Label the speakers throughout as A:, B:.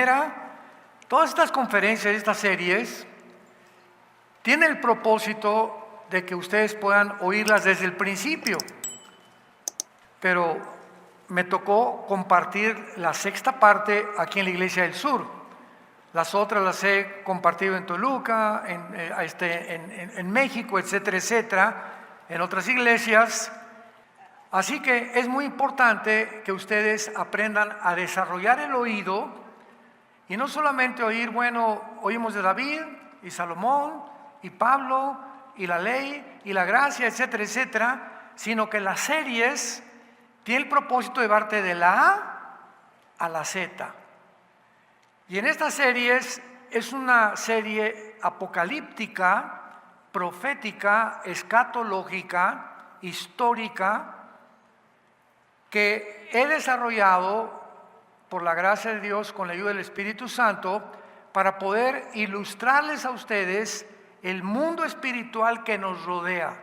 A: primera, todas estas conferencias, estas series, tienen el propósito de que ustedes puedan oírlas desde el principio. Pero me tocó compartir la sexta parte aquí en la Iglesia del Sur. Las otras las he compartido en Toluca, en México, etcétera, etcétera, en otras iglesias. Así que es muy importante que ustedes aprendan a desarrollar el oído y no solamente oír, bueno, oímos de David y Salomón y Pablo y la ley y la gracia, etcétera, etcétera, sino que las series tienen el propósito de llevarte de la A a la Z. Y en estas series es una serie apocalíptica, profética, escatológica, histórica, que he desarrollado por la gracia de Dios con la ayuda del Espíritu Santo para poder ilustrarles a ustedes el mundo espiritual que nos rodea,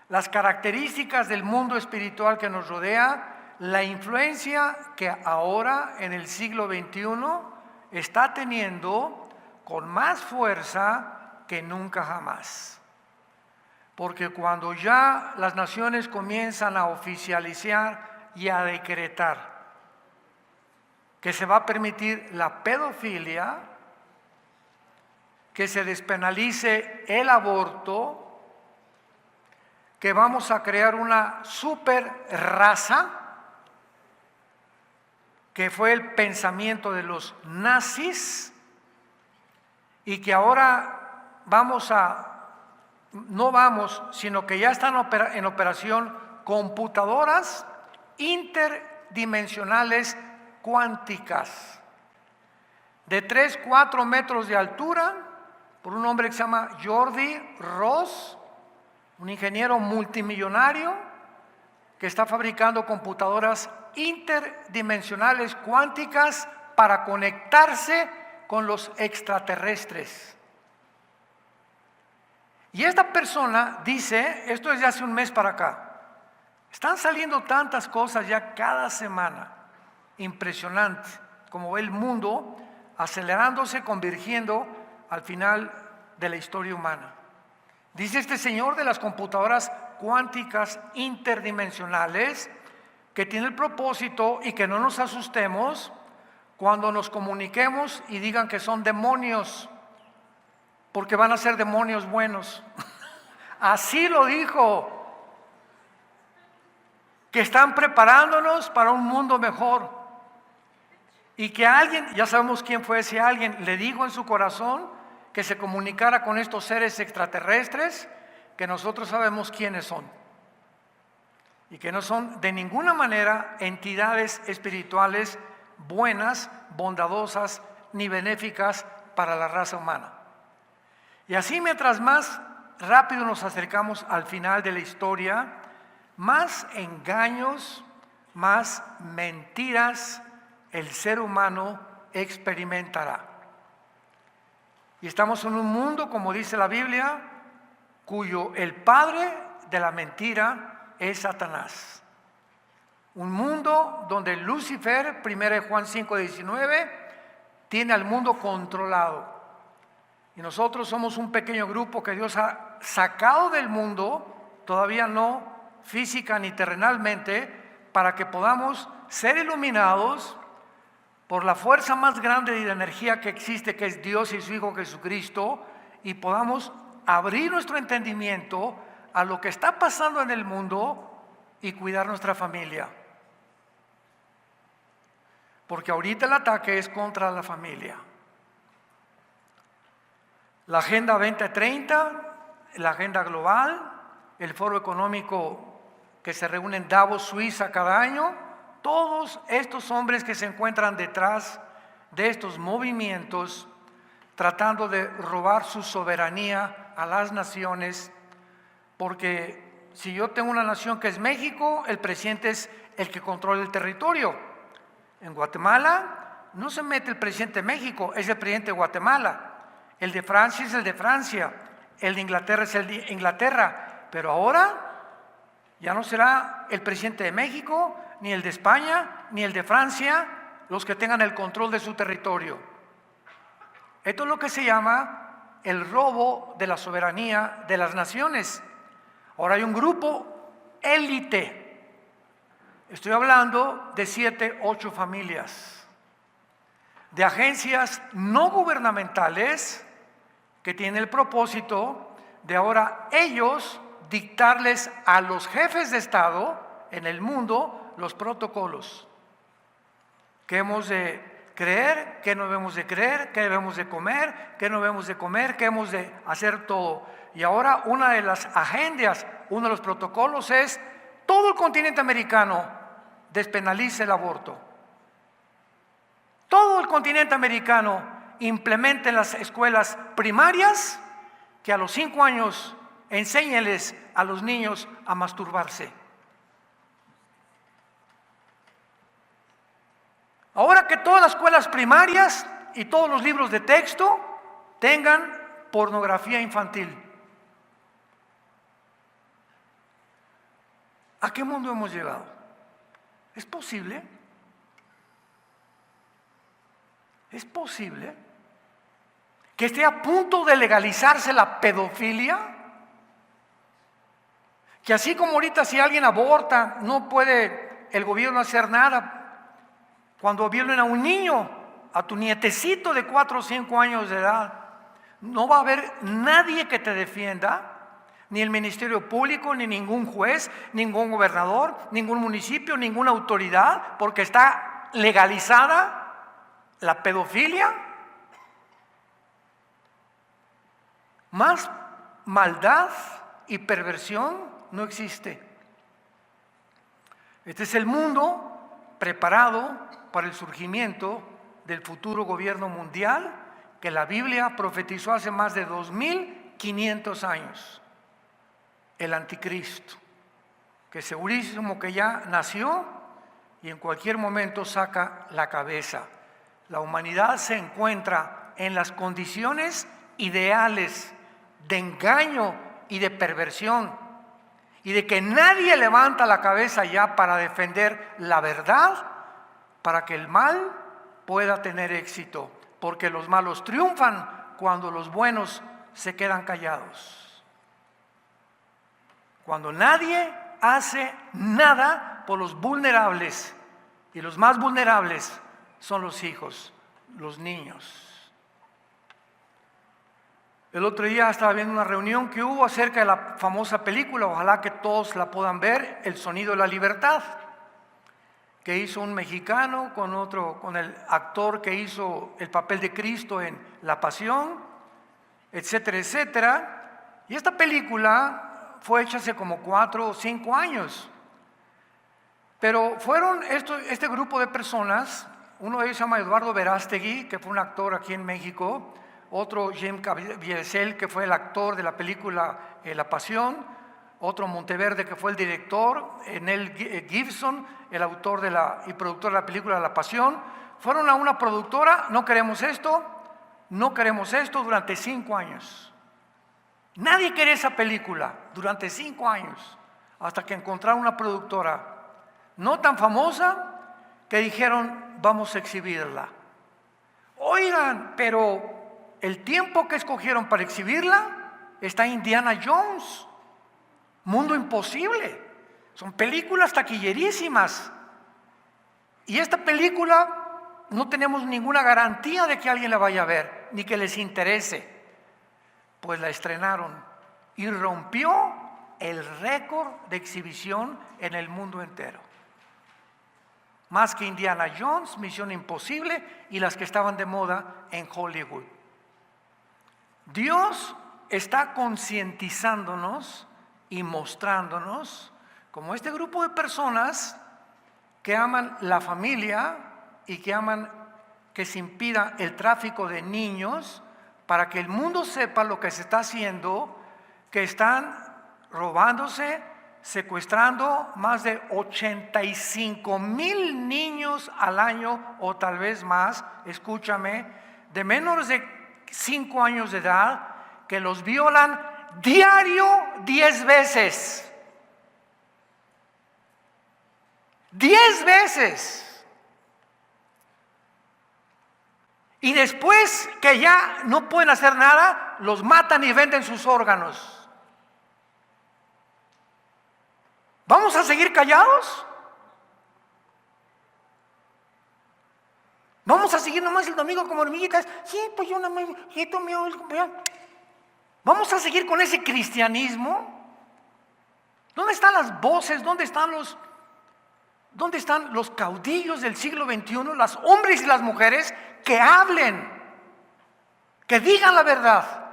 A: las características del mundo espiritual que nos rodea, la influencia que ahora en el siglo XXI está teniendo con más fuerza que nunca jamás. Porque cuando ya las naciones comienzan a oficializar y a decretar que se va a permitir la pedofilia, que se despenalice el aborto, que vamos a crear una super raza, que fue el pensamiento de los nazis, y que ahora sino que ya están en operación computadoras interdimensionales cuánticas, de 3-4 metros de altura, por un hombre que se llama Jordi Ross, un ingeniero multimillonario que está fabricando computadoras interdimensionales cuánticas para conectarse con los extraterrestres. Y esta persona dice, esto es de hace un mes para acá, están saliendo tantas cosas ya cada semana, impresionante, como ve el mundo acelerándose, convergiendo al final de la historia humana. Dice este señor de las computadoras cuánticas interdimensionales que tiene el propósito, y que no nos asustemos cuando nos comuniquemos y digan que son demonios, porque van a ser demonios buenos. Así lo dijo, que están preparándonos para un mundo mejor, y que alguien, ya sabemos quién fue ese alguien, le dijo en su corazón que se comunicara con estos seres extraterrestres, que nosotros sabemos quiénes son, y que no son de ninguna manera entidades espirituales buenas, bondadosas, ni benéficas para la raza humana. Y así, mientras más rápido nos acercamos al final de la historia, más engaños, más mentiras el ser humano experimentará. Y estamos en un mundo, como dice la Biblia, cuyo el padre de la mentira es Satanás. Un mundo donde Lucifer, 1 Juan 5:19, tiene al mundo controlado. Y nosotros somos un pequeño grupo que Dios ha sacado del mundo, todavía no física ni terrenalmente, para que podamos ser iluminados por la fuerza más grande de energía que existe, que es Dios y su Hijo Jesucristo, y podamos abrir nuestro entendimiento a lo que está pasando en el mundo y cuidar nuestra familia. Porque ahorita el ataque es contra la familia. La Agenda 2030, la Agenda Global, el Foro Económico que se reúne en Davos, Suiza, cada año, todos estos hombres que se encuentran detrás de estos movimientos tratando de robar su soberanía a las naciones, porque si yo tengo una nación que es México, el presidente es el que controla el territorio. En Guatemala no se mete el presidente de México, es el presidente de Guatemala. El de Francia es el de Francia, el de Inglaterra es el de Inglaterra, pero ahora ya no será el presidente de México, ni el de España, ni el de Francia, los que tengan el control de su territorio. Esto es lo que se llama el robo de la soberanía de las naciones. Ahora hay un grupo élite. Estoy hablando de 7, 8 familias, de agencias no gubernamentales que tienen el propósito de ahora ellos dictarles a los jefes de Estado en el mundo los protocolos. ¿Qué hemos de creer? ¿Qué no debemos de creer? ¿Qué debemos de comer? ¿Qué no debemos de comer? ¿Qué hemos de hacer todo? Y ahora una de las agendas, uno de los protocolos es todo el continente americano despenalice el aborto. Todo el continente americano implemente en las escuelas primarias que a los 5 años enséñeles a los niños a masturbarse. Ahora que todas las escuelas primarias y todos los libros de texto tengan pornografía infantil. ¿A qué mundo hemos llegado? ¿Es posible? ¿Es posible que esté a punto de legalizarse la pedofilia? Que así como ahorita si alguien aborta no puede el gobierno hacer nada. Cuando violen a un niño, a tu nietecito de 4 o 5 años de edad, no va a haber nadie que te defienda, ni el Ministerio Público, ni ningún juez, ningún gobernador, ningún municipio, ninguna autoridad, porque está legalizada la pedofilia. Más maldad y perversión no existe. Este es el mundo preparado para el surgimiento del futuro gobierno mundial que la Biblia profetizó hace más de 2500 años. El anticristo, que segurísimo que ya nació y en cualquier momento saca la cabeza. La humanidad se encuentra en las condiciones ideales de engaño y de perversión, y de que nadie levanta la cabeza ya para defender la verdad, para que el mal pueda tener éxito, porque los malos triunfan cuando los buenos se quedan callados. Cuando nadie hace nada por los vulnerables, y los más vulnerables son los hijos, los niños. El otro día estaba viendo una reunión que hubo acerca de la famosa película, ojalá que todos la puedan ver, El sonido de la libertad, que hizo un mexicano con el actor que hizo el papel de Cristo en La Pasión, etcétera, etcétera. Y esta película fue hecha hace como 4 o 5 años. Pero fueron este grupo de personas, uno de ellos se llama Eduardo Verástegui, que fue un actor aquí en México, otro Jim Caviezel, que fue el actor de la película La Pasión, otro Monteverde, que fue el director, Nel Gibson, el autor y productor de la película La Pasión. Fueron a una productora, no queremos esto durante 5 años. Nadie quería esa película durante 5 años, hasta que encontraron una productora no tan famosa que dijeron, vamos a exhibirla. Oigan, pero el tiempo que escogieron para exhibirla está Indiana Jones, Mundo Imposible. Son películas taquillerísimas. Y esta película no tenemos ninguna garantía de que alguien la vaya a ver, ni que les interese. Pues la estrenaron y rompió el récord de exhibición en el mundo entero. Más que Indiana Jones, Misión Imposible y las que estaban de moda en Hollywood. Dios está concientizándonos y mostrándonos como este grupo de personas que aman la familia y que aman que se impida el tráfico de niños, para que el mundo sepa lo que se está haciendo, que están robándose, secuestrando más de 85,000 niños al año o tal vez más, escúchame, de menores de 5 años de edad, que los violan diario 10 veces. 10 veces. Y después que ya no pueden hacer nada, los matan y venden sus órganos. ¿Vamos a seguir callados? ¿Vamos a seguir nomás el domingo como hormiguitas? Sí, pues yo nomás, ¿vamos a seguir con ese cristianismo? ¿Dónde están las voces? ¿Dónde están los caudillos del siglo XXI, los hombres y las mujeres que hablen, que digan la verdad?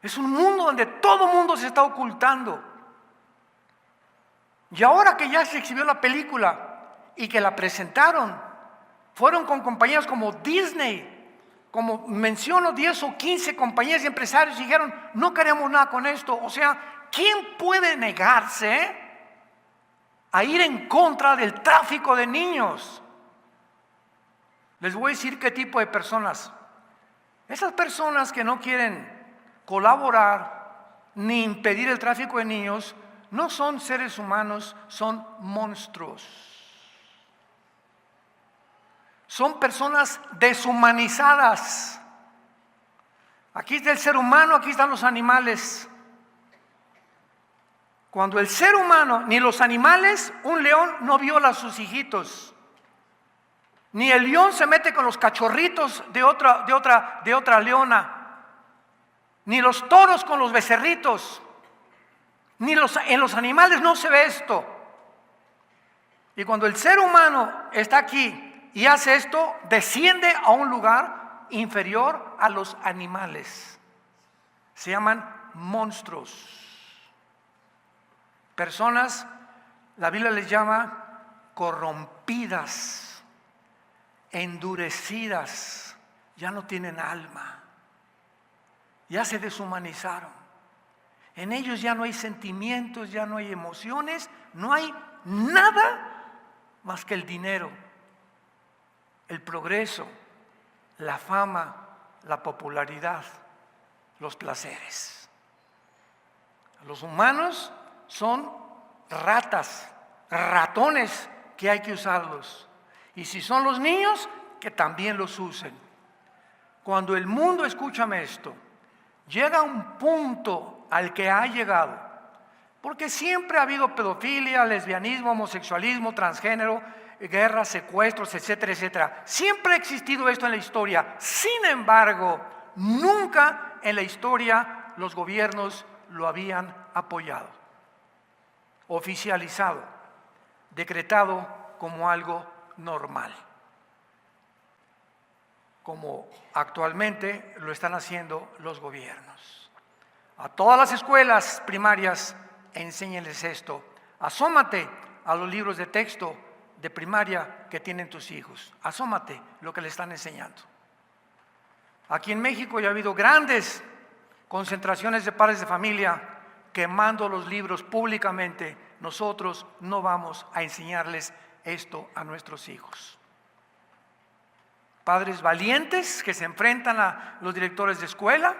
A: Es un mundo donde todo mundo se está ocultando. Y ahora que ya se exhibió la película y que la presentaron, fueron con compañías como Disney, como menciono 10 o 15 compañías y empresarios, y dijeron, no queremos nada con esto. O sea, ¿quién puede negarse a ir en contra del tráfico de niños? Les voy a decir qué tipo de personas. Esas personas que no quieren colaborar ni impedir el tráfico de niños no son seres humanos, son monstruos. Son personas deshumanizadas. Aquí está el ser humano, aquí están los animales. Cuando el ser humano, ni los animales, un león no viola a sus hijitos. Ni el león se mete con los cachorritos de otra leona. Ni los toros con los becerritos. En los animales no se ve esto. Y cuando el ser humano está aquí y hace esto, desciende a un lugar inferior a los animales. Se llaman monstruos. Personas, la Biblia les llama corrompidas, endurecidas, ya no tienen alma, ya se deshumanizaron. En ellos ya no hay sentimientos, ya no hay emociones, no hay nada más que el dinero, el progreso, la fama, la popularidad, los placeres. Los humanos son ratas, ratones que hay que usarlos. Y si son los niños, que también los usen. Cuando el mundo, escúchame esto, llega a un punto al que ha llegado, porque siempre ha habido pedofilia, lesbianismo, homosexualismo, transgénero, guerras, secuestros, etcétera, etcétera. Siempre ha existido esto en la historia. Sin embargo, nunca en la historia los gobiernos lo habían apoyado, oficializado, decretado como algo normal, como actualmente lo están haciendo los gobiernos. A todas las escuelas primarias enséñenles esto. Asómate a los libros de texto de primaria que tienen tus hijos. Asómate lo que le están enseñando. Aquí en México ya ha habido grandes concentraciones de padres de familia quemando los libros públicamente. Nosotros no vamos a enseñarles esto a nuestros hijos. Padres valientes que se enfrentan a los directores de escuela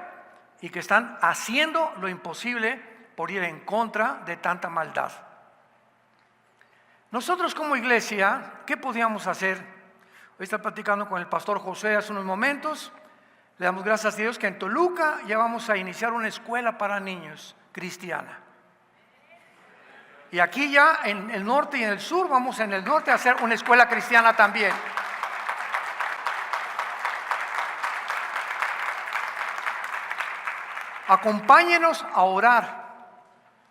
A: y que están haciendo lo imposible por ir en contra de tanta maldad. Nosotros como iglesia, ¿qué podíamos hacer? Hoy estaba platicando con el pastor José hace unos momentos. Le damos gracias a Dios que en Toluca ya vamos a iniciar una escuela para niños cristiana. Y aquí ya en el norte y en el sur, vamos en el norte a hacer una escuela cristiana también. Acompáñenos a orar,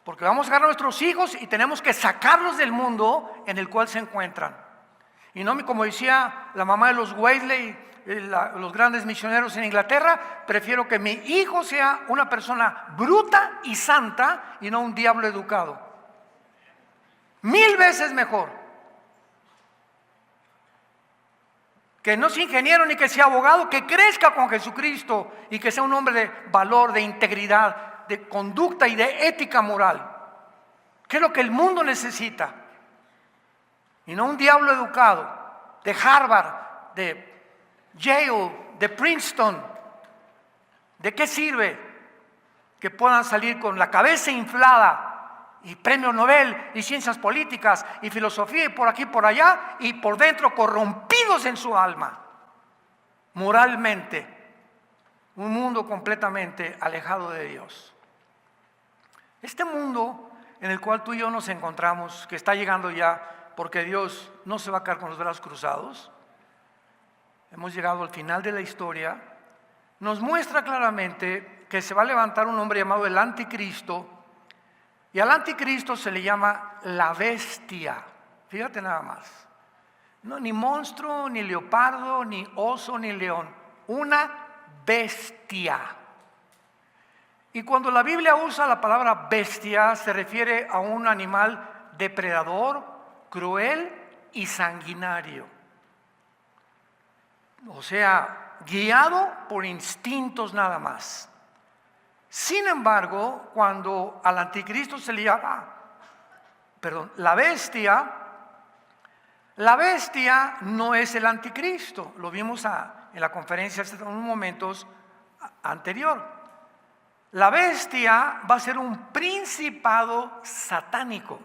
A: porque vamos a agarrar a nuestros hijos y tenemos que sacarlos del mundo en el cual se encuentran. Y no, como decía la mamá de los Wesley, los grandes misioneros en Inglaterra, prefiero que mi hijo sea una persona bruta y santa y no un diablo educado. 1000 veces mejor. Que no sea ingeniero ni que sea abogado, que crezca con Jesucristo y que sea un hombre de valor, de integridad, de conducta y de ética moral. ¿Qué es lo que el mundo necesita? Y no un diablo educado de Harvard, de Yale, de Princeton. ¿De qué sirve que puedan salir con la cabeza inflada y premio Nobel y ciencias políticas y filosofía y por aquí y por allá y por dentro corrompidos en su alma? moralmente, un mundo completamente alejado de Dios. Este mundo en el cual tú y yo nos encontramos, que está llegando ya, porque Dios no se va a quedar con los brazos cruzados, hemos llegado al final de la historia, nos muestra claramente que se va a levantar un hombre llamado el Anticristo, y al Anticristo se le llama la bestia. Fíjate nada más. No, ni monstruo, ni leopardo, ni oso, ni león. Una bestia. Y cuando la Biblia usa la palabra bestia, se refiere a un animal depredador, cruel y sanguinario. O sea, guiado por instintos nada más. Sin embargo, cuando al Anticristo se le llama, la bestia no es el Anticristo. Lo vimos en la conferencia hace unos momentos anterior. La bestia va a ser un principado satánico.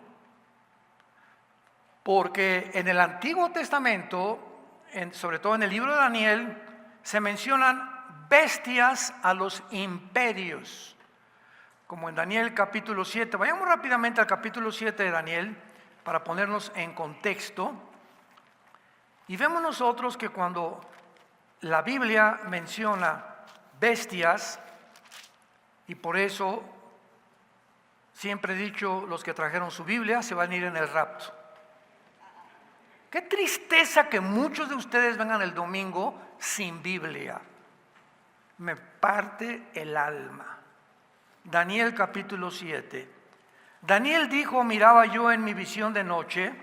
A: Porque en el Antiguo Testamento, sobre todo en el libro de Daniel, se mencionan bestias a los imperios, como en Daniel capítulo 7. Vayamos rápidamente al capítulo 7 de Daniel para ponernos en contexto. Y vemos nosotros que cuando la Biblia menciona bestias, y por eso siempre he dicho, los que trajeron su Biblia se van a ir en el rapto. Qué tristeza que muchos de ustedes vengan el domingo sin Biblia. Me parte el alma. Daniel capítulo 7. Daniel dijo: miraba yo en mi visión de noche,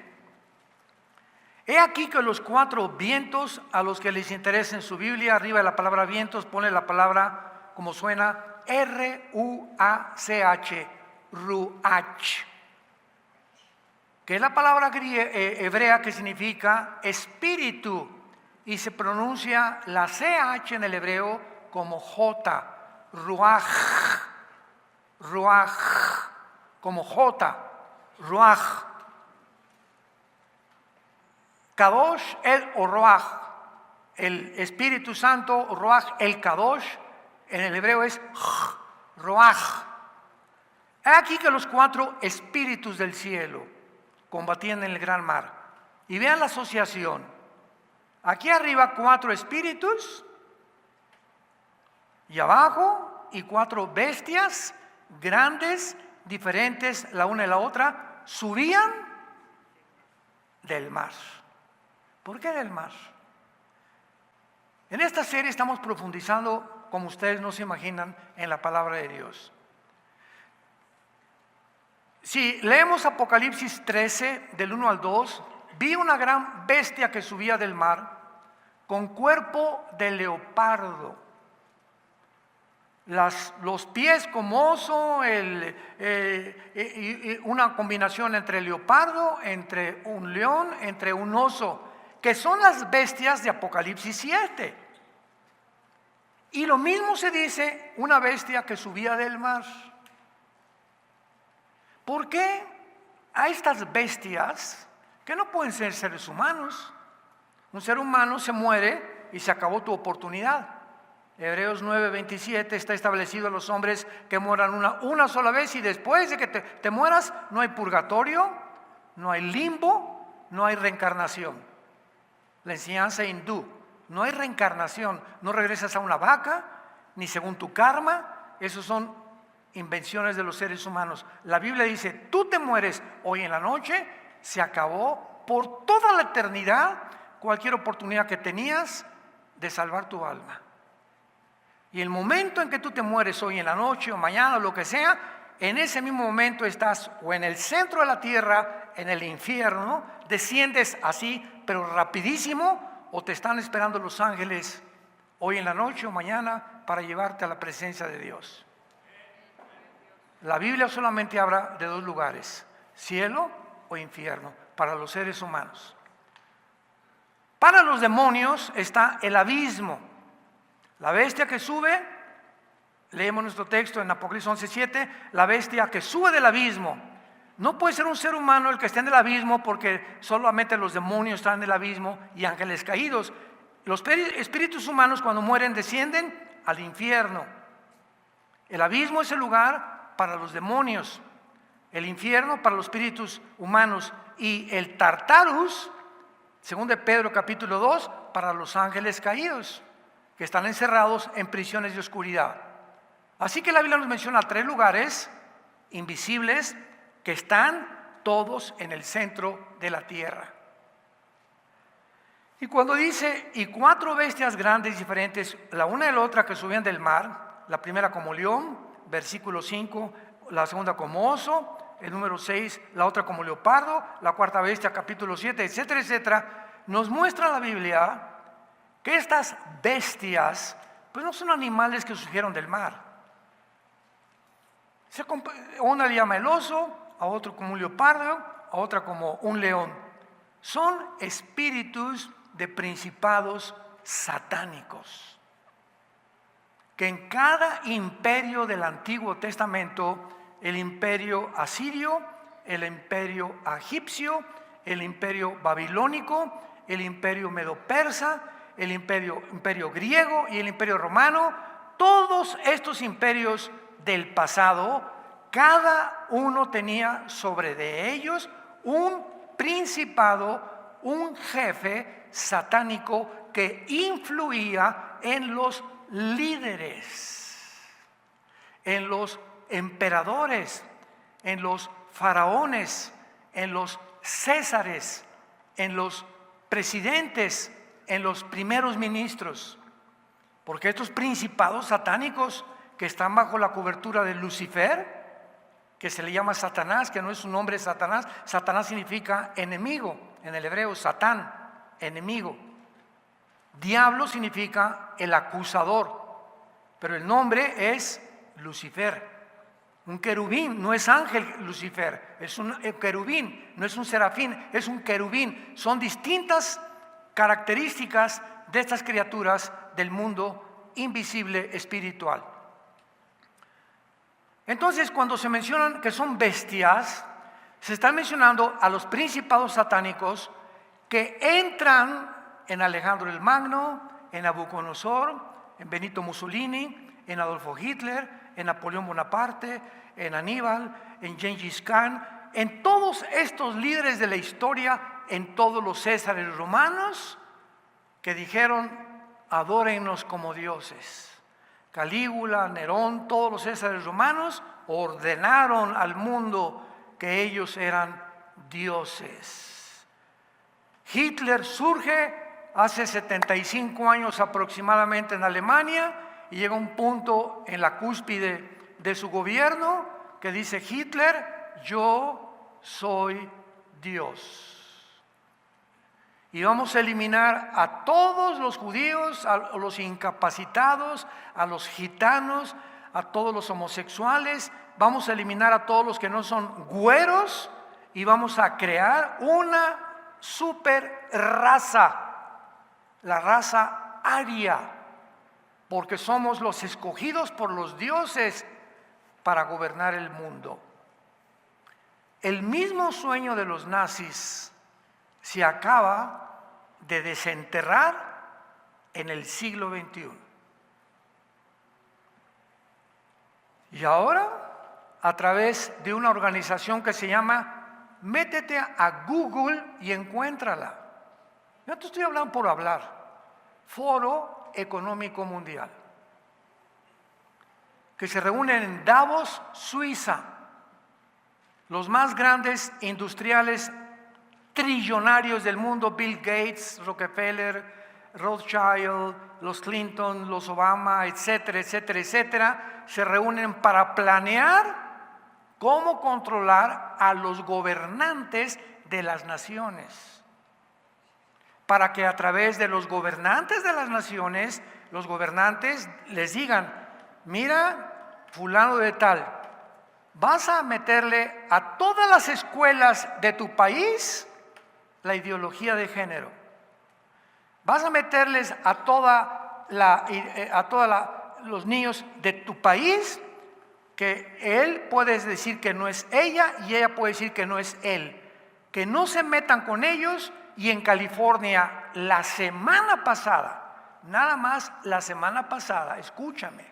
A: he aquí que los 4 vientos, a los que les interesa en su Biblia, arriba de la palabra vientos pone la palabra como suena, R-U-A-C-H, Ruach, que es la palabra hebrea que significa espíritu, y se pronuncia la CH en el hebreo como J, Ruach, Ruach, como J, Ruach. Kadosh o Ruach, el Espíritu Santo, Ruach, el Kadosh, en el hebreo es Ruach. Aquí que los 4 espíritus del cielo combatían en el gran mar. Y vean la asociación. Aquí arriba 4 espíritus, y abajo y 4 bestias grandes, diferentes la una y la otra, subían del mar. ¿Por qué del mar? En esta serie estamos profundizando, como ustedes no se imaginan, en la palabra de Dios. Si leemos Apocalipsis 13, del 1 al 2, vi una gran bestia que subía del mar, con cuerpo de leopardo, los pies como oso, una combinación entre leopardo, entre un león, entre un oso, que son las bestias de Apocalipsis 7. Y lo mismo se dice, una bestia que subía del mar. ¿Por qué a estas bestias, que no pueden ser seres humanos? Un ser humano se muere y se acabó tu oportunidad. Hebreos 9:27 está establecido a los hombres que mueran una sola vez, y después de que te mueras no hay purgatorio, no hay limbo, no hay reencarnación. La enseñanza hindú, no hay reencarnación, no regresas a una vaca, ni según tu karma. Esos son invenciones de los seres humanos. La Biblia dice: tú te mueres hoy en la noche, se acabó por toda la eternidad cualquier oportunidad que tenías de salvar tu alma. Y el momento en que tú te mueres hoy en la noche o mañana o lo que sea, en ese mismo momento estás o en el centro de la tierra, en el infierno, desciendes así, pero rapidísimo, o te están esperando los ángeles hoy en la noche o mañana para llevarte a la presencia de Dios. La Biblia solamente habla de 2 lugares, cielo o infierno, para los seres humanos. Para los demonios está el abismo. La bestia que sube, leemos nuestro texto en Apocalipsis 11:7, la bestia que sube del abismo. No puede ser un ser humano el que esté en el abismo, porque solamente los demonios están en el abismo y ángeles caídos. Los espíritus humanos cuando mueren descienden al infierno. El abismo es el lugar para los demonios, el infierno para los espíritus humanos y el Tartarus, según de Pedro capítulo 2, para los ángeles caídos, que están encerrados en prisiones de oscuridad. Así que la Biblia nos menciona 3 lugares invisibles que están todos en el centro de la tierra. Y cuando dice, y 4 bestias grandes diferentes, la una de la otra que subían del mar, la primera como león, versículo 5, la segunda como oso, el número 6, la otra como leopardo, la cuarta bestia, capítulo 7, etcétera, etcétera, nos muestra la Biblia que estas bestias, pues no son animales que surgieron del mar. Una le llama el oso, a otro como un leopardo, a otra como un león. Son espíritus de principados satánicos, que en cada imperio del Antiguo Testamento, el imperio asirio, el imperio egipcio, el imperio babilónico, el imperio medo-persa, el imperio griego y el imperio romano, todos estos imperios del pasado, cada uno tenía sobre de ellos un principado, un jefe satánico que influía en los líderes, en los emperadores, en los faraones, en los césares, en los presidentes, en los primeros ministros. Porque estos principados satánicos que están bajo la cobertura de Lucifer, que se le llama Satanás, que no es su nombre Satanás, Satanás significa enemigo, en el hebreo Satán, enemigo. Diablo significa el acusador, pero el nombre es Lucifer. Un querubín, no es ángel Lucifer, es un querubín, no es un serafín, es un querubín. Son distintas características de estas criaturas del mundo invisible espiritual. Entonces, cuando se mencionan que son bestias, se están mencionando a los principados satánicos que entran en Alejandro el Magno, en Nabucodonosor, en Benito Mussolini, en Adolfo Hitler, en Napoleón Bonaparte, en Aníbal, en Gengis Khan, en todos estos líderes de la historia, en todos los césares romanos que dijeron, adórennos como dioses. Calígula, Nerón, todos los césares romanos ordenaron al mundo que ellos eran dioses. Hitler surge hace 75 años aproximadamente en Alemania y llega a un punto en la cúspide de su gobierno que dice Hitler, yo soy Dios. Y vamos a eliminar a todos los judíos, a los incapacitados, a los gitanos, a todos los homosexuales, vamos a eliminar a todos los que no son güeros y vamos a crear una super raza, la raza aria, porque somos los escogidos por los dioses para gobernar el mundo. El mismo sueño de los nazis se acaba de desenterrar en el siglo XXI. Y ahora, a través de una organización que se llama, métete a Google y encuéntrala. No te estoy hablando por hablar. Foro Económico Mundial, que se reúnen en Davos, Suiza, los más grandes industriales trillonarios del mundo, Bill Gates, Rockefeller, Rothschild, los Clinton, los Obama, etcétera, etcétera, etcétera, se reúnen para planear cómo controlar a los gobernantes de las naciones, para que a través de los gobernantes de las naciones, los gobernantes les digan, mira, fulano de tal, vas a meterle a todas las escuelas de tu país la ideología de género. Vas a meterles a los niños de tu país que él puede decir que no es ella y ella puede decir que no es él. Que no se metan con ellos y en California la semana pasada, nada más la semana pasada, escúchame,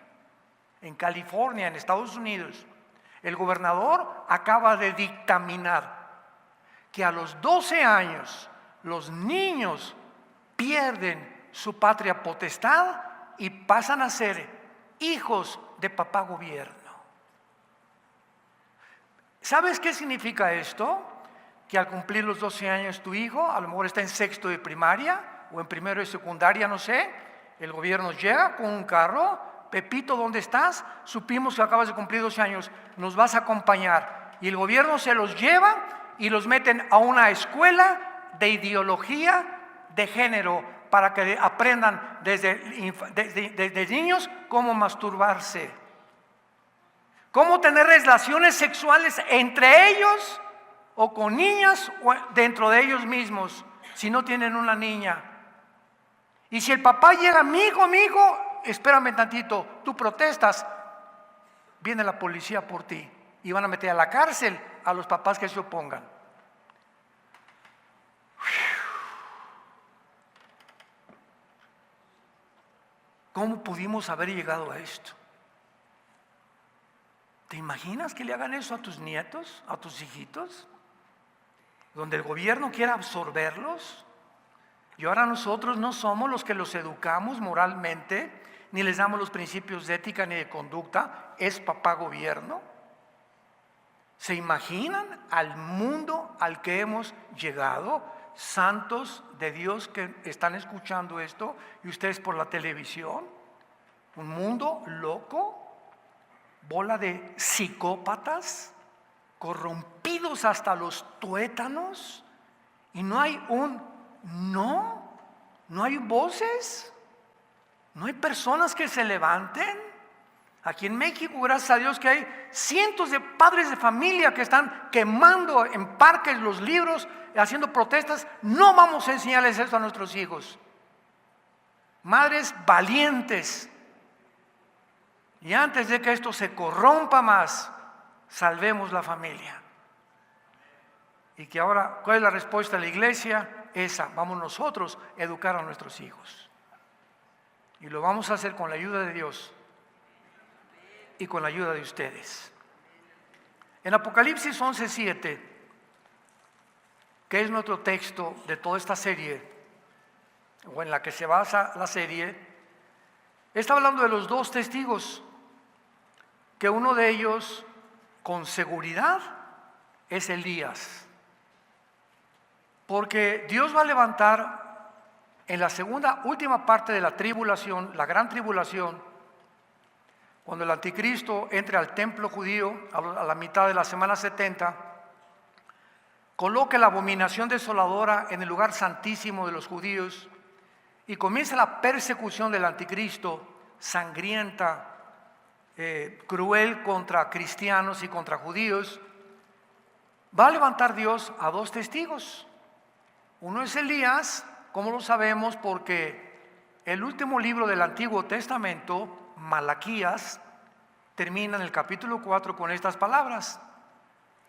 A: en California, en Estados Unidos, el gobernador acaba de dictaminar que a los 12 años los niños pierden su patria potestad y pasan a ser hijos de papá gobierno. ¿Sabes qué significa esto? Que al cumplir los 12 años tu hijo, a lo mejor está en sexto de primaria o en primero de secundaria, no sé, el gobierno llega con un carro: Pepito, ¿dónde estás? Supimos que acabas de cumplir 12 años, nos vas a acompañar. Y el gobierno se los lleva y los meten a una escuela de ideología de género para que aprendan desde niños cómo masturbarse, cómo tener relaciones sexuales entre ellos o con niñas o dentro de ellos mismos si no tienen una niña. Y si el papá llega: mi hijo, espérame tantito, tú protestas, viene la policía por ti y van a meter a la cárcel a los papás que se opongan. ¿Cómo pudimos haber llegado a esto? ¿Te imaginas que le hagan eso a tus nietos, a tus hijitos? Donde el gobierno quiera absorberlos. Y ahora nosotros no somos los que los educamos moralmente, ni les damos los principios de ética ni de conducta. Es papá gobierno. ¿Se imaginan al mundo al que hemos llegado? Santos de Dios que están escuchando esto y ustedes por la televisión. Un mundo loco, bola de psicópatas, corrompidos hasta los tuétanos, y no hay no hay voces, no hay personas que se levanten. Aquí en México, gracias a Dios, que hay cientos de padres de familia que están quemando en parques los libros, haciendo protestas. No vamos a enseñarles esto a nuestros hijos. Madres valientes. Y antes de que esto se corrompa más, salvemos la familia. Y que ahora, ¿cuál es la respuesta de la iglesia? Esa, vamos nosotros a educar a nuestros hijos. Y lo vamos a hacer con la ayuda de Dios y con la ayuda de ustedes. En Apocalipsis 11:7, que es nuestro texto de toda esta serie, o en la que se basa la serie, está hablando de los dos testigos, que uno de ellos con seguridad es Elías, porque Dios va a levantar en la segunda, última parte de la tribulación, la gran tribulación, cuando el anticristo entre al templo judío a la mitad de la semana 70, coloque la abominación desoladora en el lugar santísimo de los judíos y comienza la persecución del anticristo, sangrienta, cruel contra cristianos y contra judíos. Va a levantar Dios a dos testigos. Uno es Elías, ¿cómo lo sabemos? Porque el último libro del Antiguo Testamento, Malaquías, termina en el capítulo 4 con estas palabras: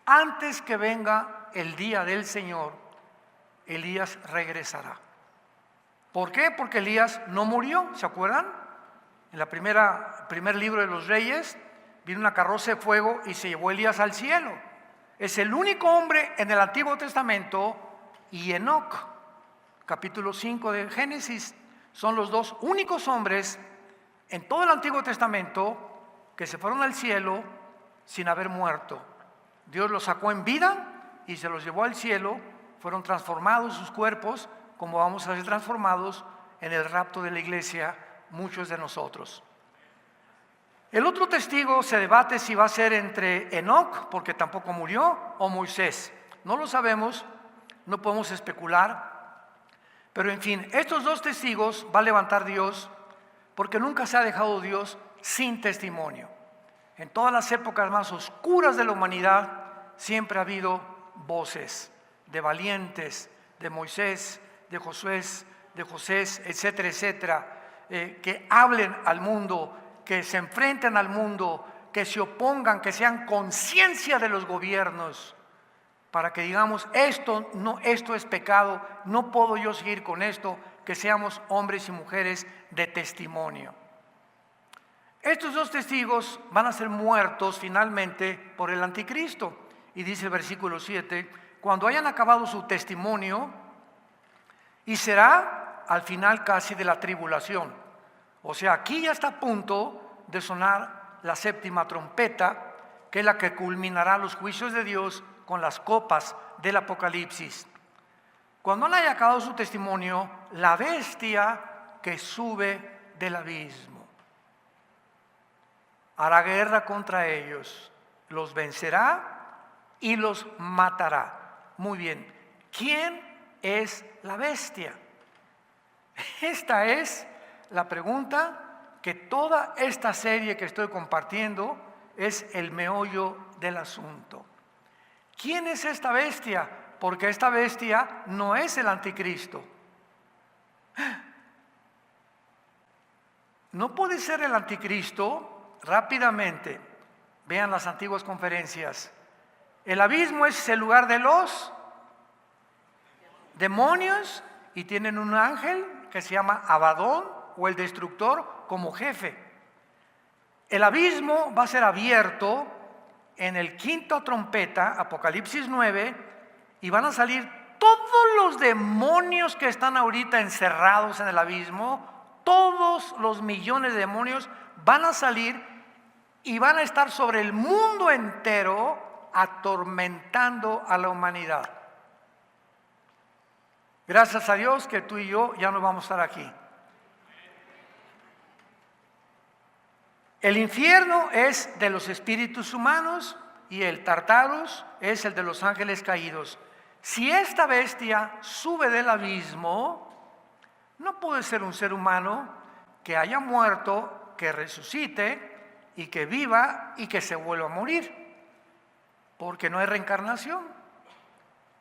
A: antes que venga el día del Señor, Elías regresará. ¿Por qué? Porque Elías no murió, ¿se acuerdan? En la primer libro de los Reyes, vino una carroza de fuego y se llevó Elías al cielo. Es el único hombre en el Antiguo Testamento, y Enoc, capítulo 5 de Génesis, son los dos únicos hombres en todo el Antiguo Testamento que se fueron al cielo sin haber muerto. Dios los sacó en vida y se los llevó al cielo, fueron transformados sus cuerpos, como vamos a ser transformados en el rapto de la iglesia, muchos de nosotros. El otro testigo se debate si va a ser entre Enoc, porque tampoco murió, o Moisés. No lo sabemos, no podemos especular, pero en fin, estos dos testigos va a levantar Dios, porque nunca se ha dejado Dios sin testimonio. En todas las épocas más oscuras de la humanidad siempre ha habido voces de valientes, de Moisés, de Josué, de José, etcétera, etcétera, que hablen al mundo, que se enfrenten al mundo, que se opongan, que sean conciencia de los gobiernos, para que digamos, esto es pecado, no puedo yo seguir con esto, que seamos hombres y mujeres de testimonio. Estos dos testigos van a ser muertos finalmente por el anticristo. Y dice el versículo 7, cuando hayan acabado su testimonio, y será al final casi de la tribulación. O sea, aquí ya está a punto de sonar la séptima trompeta, que es la que culminará los juicios de Dios con las copas del Apocalipsis. Cuando haya acabado su testimonio, la bestia que sube del abismo hará guerra contra ellos, los vencerá y los matará. Muy bien, ¿quién es la bestia? Esta es la pregunta que toda esta serie que estoy compartiendo es el meollo del asunto. ¿Quién es esta bestia? Porque esta bestia no es el anticristo. No puede ser el anticristo. Rápidamente, vean las antiguas conferencias. El abismo es el lugar de los demonios y tienen un ángel que se llama Abadón o el destructor como jefe. El abismo va a ser abierto en el quinto trompeta, Apocalipsis 9, y van a salir todos los demonios que están ahorita encerrados en el abismo, todos los millones de demonios van a salir y van a estar sobre el mundo entero atormentando a la humanidad. Gracias a Dios que tú y yo ya no vamos a estar aquí. El infierno es de los espíritus humanos y el Tartarus es el de los ángeles caídos. Si esta bestia sube del abismo, no puede ser un ser humano que haya muerto, que resucite y que viva y que se vuelva a morir, porque no hay reencarnación.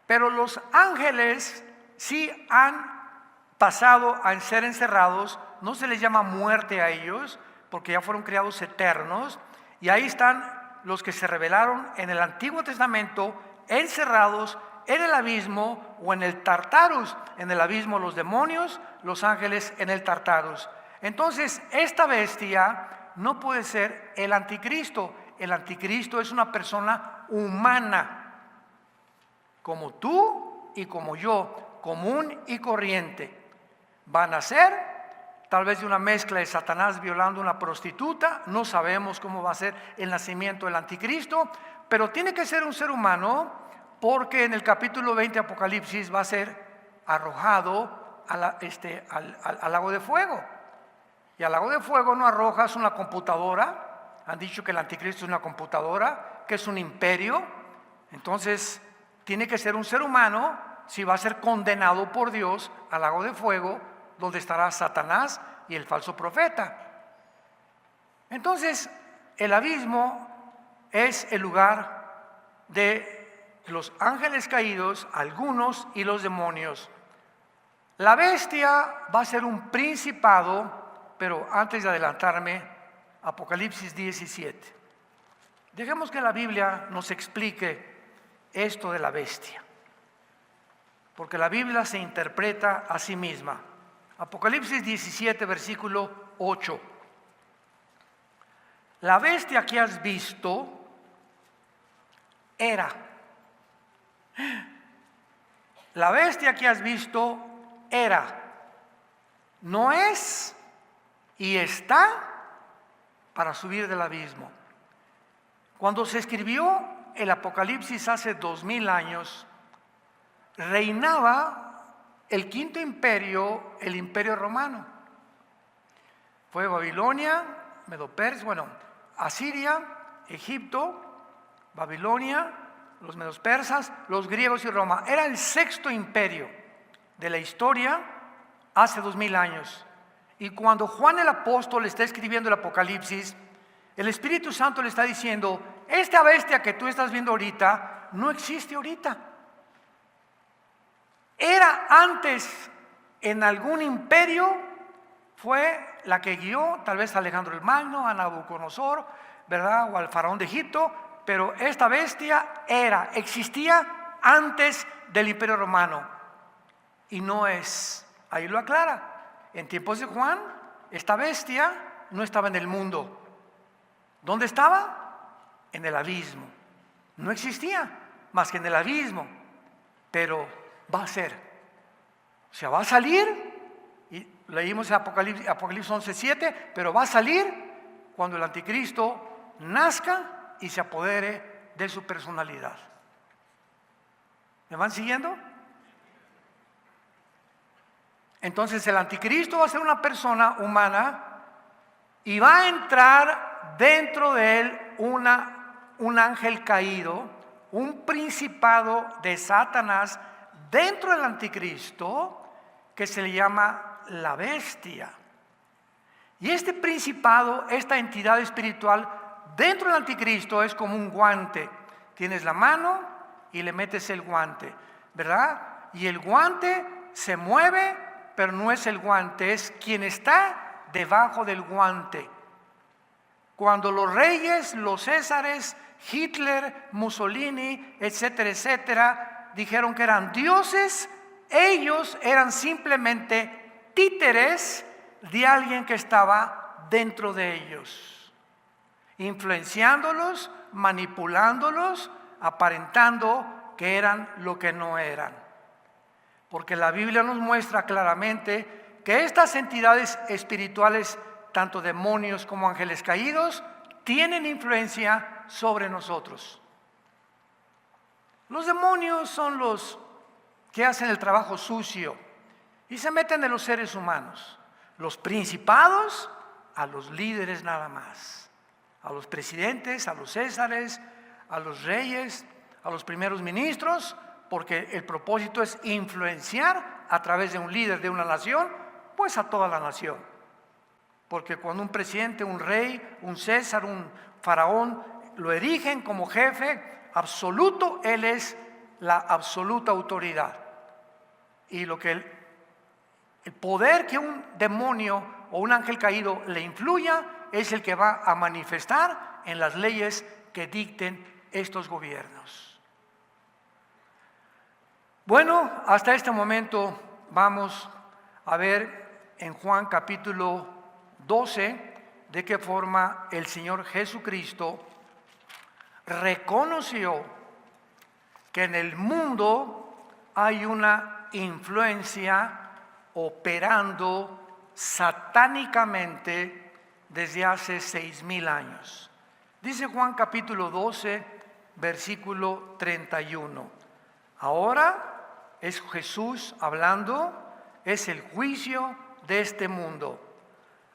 A: Pero los ángeles sí han pasado a ser encerrados, no se les llama muerte a ellos, porque ya fueron creados eternos, y ahí están los que se rebelaron en el Antiguo Testamento, encerrados en el abismo o en el Tartarus. En el abismo los demonios, los ángeles en el Tartarus. Entonces, esta bestia no puede ser el anticristo. El anticristo es una persona humana, como tú y como yo, común y corriente. Van a ser tal vez de una mezcla de Satanás violando a una prostituta, no sabemos cómo va a ser el nacimiento del anticristo, pero tiene que ser un ser humano, porque en el capítulo 20 de Apocalipsis va a ser arrojado al lago de fuego. Y al lago de fuego no arrojas una computadora. Han dicho que el anticristo es una computadora, que es un imperio. Entonces tiene que ser un ser humano si va a ser condenado por Dios al lago de fuego, donde estará Satanás y el falso profeta. Entonces, el abismo es el lugar de los ángeles caídos, algunos, y los demonios. La bestia va a ser un principado, pero antes de adelantarme, Apocalipsis 17. Dejemos que la Biblia nos explique esto de la bestia, porque la Biblia se interpreta a sí misma. Apocalipsis 17, versículo 8. La bestia que has visto era. La bestia que has visto era, no es y está para subir del abismo. Cuando se escribió el Apocalipsis hace 2000 años, reinaba el quinto imperio, el imperio romano. Fue Babilonia, Medo-Persia, Asiria, Egipto, Babilonia, los medos persas, los griegos y Roma. Era el sexto imperio de la historia hace 2000 años. Y cuando Juan el apóstol está escribiendo el Apocalipsis, el Espíritu Santo le está diciendo, esta bestia que tú estás viendo ahorita, no existe ahorita. Era antes en algún imperio, fue la que guió tal vez a Alejandro el Magno, a Nabucodonosor, ¿verdad? O al faraón de Egipto, pero esta bestia existía antes del Imperio Romano. Y no es, ahí lo aclara. En tiempos de Juan, esta bestia no estaba en el mundo. ¿Dónde estaba? En el abismo. No existía más que en el abismo. Pero va a ser. O sea, va a salir, y leímos en Apocalipsis 11:7, pero va a salir cuando el anticristo nazca y se apodere de su personalidad. ¿Me van siguiendo? Entonces el anticristo va a ser una persona humana y va a entrar dentro de él un ángel caído, un principado de Satanás dentro del anticristo que se le llama la bestia. Y este principado, esta entidad espiritual dentro del anticristo es como un guante. Tienes la mano y le metes el guante, ¿verdad? Y el guante se mueve, pero no es el guante, es quien está debajo del guante. Cuando los reyes, los césares, Hitler, Mussolini, etcétera, etcétera, dijeron que eran dioses, ellos eran simplemente títeres de alguien que estaba dentro de ellos, influenciándolos, manipulándolos, aparentando que eran lo que no eran. Porque la Biblia nos muestra claramente que estas entidades espirituales, tanto demonios como ángeles caídos, tienen influencia sobre nosotros. Los demonios son los que hacen el trabajo sucio y se meten en los seres humanos. Los principados, a los líderes nada más, a los presidentes, a los césares, a los reyes, a los primeros ministros, porque el propósito es influenciar a través de un líder de una nación, pues a toda la nación. Porque cuando un presidente, un rey, un césar, un faraón lo erigen como jefe absoluto, él es la absoluta autoridad. Y lo que el poder que un demonio o un ángel caído le influya es el que va a manifestar en las leyes que dicten estos gobiernos. Bueno, hasta este momento vamos a ver en Juan capítulo 12 de qué forma el Señor Jesucristo reconoció que en el mundo hay una influencia operando satánicamente desde hace 6,000 años. Dice Juan capítulo 12, versículo 31. Ahora es Jesús hablando, es el juicio de este mundo.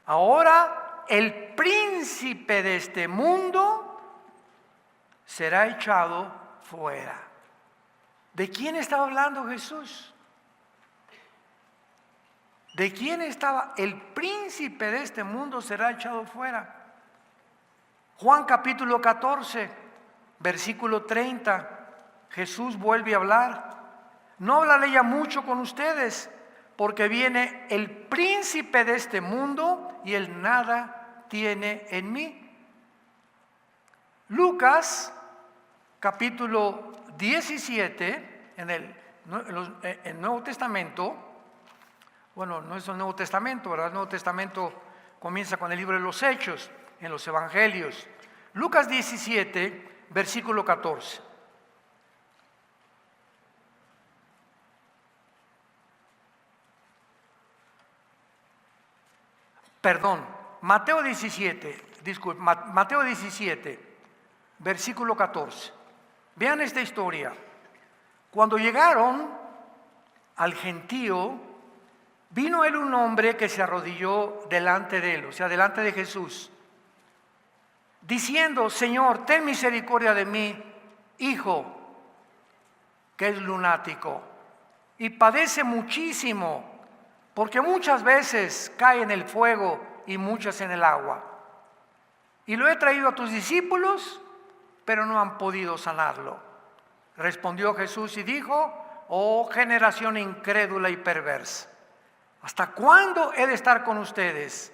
A: Ahora el príncipe de este mundo será echado fuera. ¿De quién estaba hablando Jesús? ¿De quién estaba? El príncipe de este mundo será echado fuera. Juan capítulo 14, versículo 30, Jesús vuelve a hablar. No hablaré ya mucho con ustedes, porque viene el príncipe de este mundo y él nada tiene en mí. Lucas capítulo 17, en el Nuevo Testamento, bueno, no es el Nuevo Testamento, ¿verdad? El Nuevo Testamento comienza con el libro de los Hechos, en los Evangelios. Lucas 17, versículo 14. Perdón, Mateo 17, Mateo 17, versículo 14. Vean esta historia. Cuando llegaron al gentío, vino él un hombre que se arrodilló delante de él, o sea, delante de Jesús, diciendo: Señor, ten misericordia de mí, hijo, que es lunático, y padece muchísimo, porque muchas veces cae en el fuego y muchas en el agua. Y lo he traído a tus discípulos, pero no han podido sanarlo. Respondió Jesús y dijo: oh generación incrédula y perversa, ¿hasta cuándo he de estar con ustedes?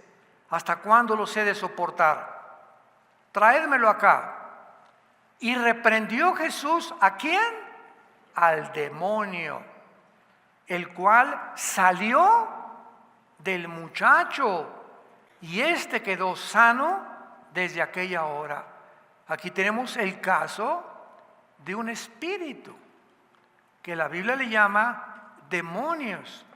A: ¿Hasta cuándo los he de soportar? Traédmelo acá. Y reprendió Jesús, ¿a quién? al demonio, el cual salió del muchacho y éste quedó sano desde aquella hora. Aquí tenemos el caso de un espíritu que la Biblia le llama demonios.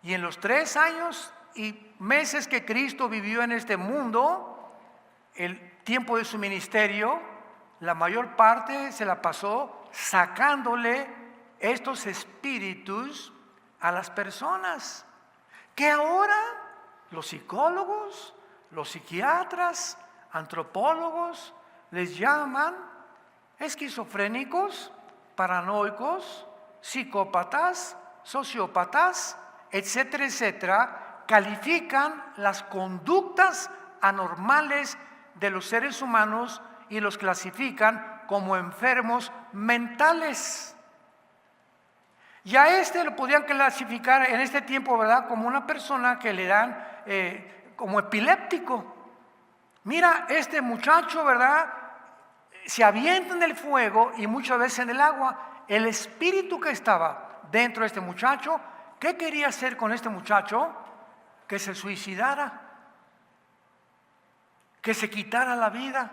A: Y en los 3 años y meses que Cristo vivió en este mundo, el tiempo de su ministerio, la mayor parte se la pasó sacándole estos espíritus a las personas, que ahora los psicólogos, los psiquiatras, antropólogos les llaman esquizofrénicos, paranoicos, psicópatas, sociópatas, etcétera, etcétera. Califican las conductas anormales de los seres humanos y los clasifican como enfermos mentales. Y a este lo podían clasificar en este tiempo, ¿verdad?, como una persona que le dan como epiléptico. Mira, este muchacho, ¿verdad?, se avienta en el fuego y muchas veces en el agua. El espíritu que estaba dentro de este muchacho, ¿qué quería hacer con este muchacho? Que se suicidara, que se quitara la vida.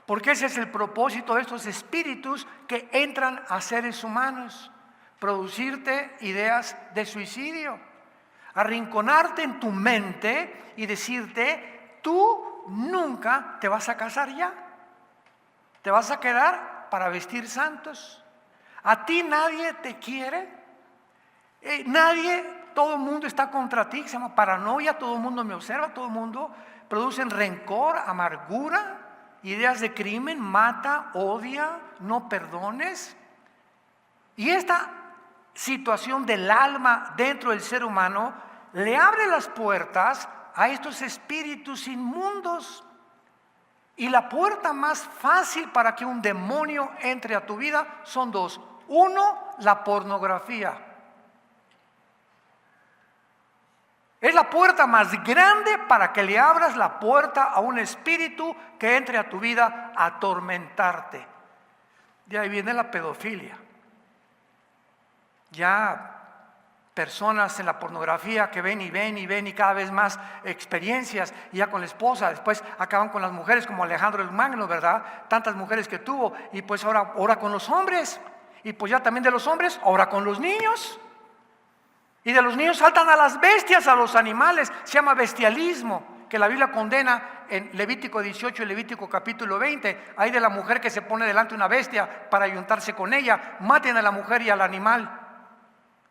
A: Porque ese es el propósito de estos espíritus que entran a seres humanos: producirte ideas de suicidio, arrinconarte en tu mente y decirte: tú nunca te vas a casar ya, te vas a quedar para vestir santos, a ti nadie te quiere, nadie, todo el mundo está contra ti, se llama paranoia, todo el mundo me observa, todo el mundo. Producen rencor, amargura, ideas de crimen, mata, odia, no perdones. Y esta situación del alma dentro del ser humano le abre las puertas a estos espíritus inmundos. Y la puerta más fácil para que un demonio entre a tu vida son 2. 1, la pornografía. Es la puerta más grande para que le abras la puerta a un espíritu que entre a tu vida a atormentarte. De ahí viene la pedofilia. Ya personas en la pornografía que ven y cada vez más experiencias, y ya con la esposa, después acaban con las mujeres como Alejandro el Magno, ¿verdad? Tantas mujeres que tuvo, y pues ahora con los hombres, y pues ya también de los hombres, ahora con los niños. Y de los niños saltan a las bestias, a los animales. Se llama bestialismo, que la Biblia condena en Levítico 18 y Levítico capítulo 20. Hay de la mujer que se pone delante de una bestia para ayuntarse con ella. Maten a la mujer y al animal.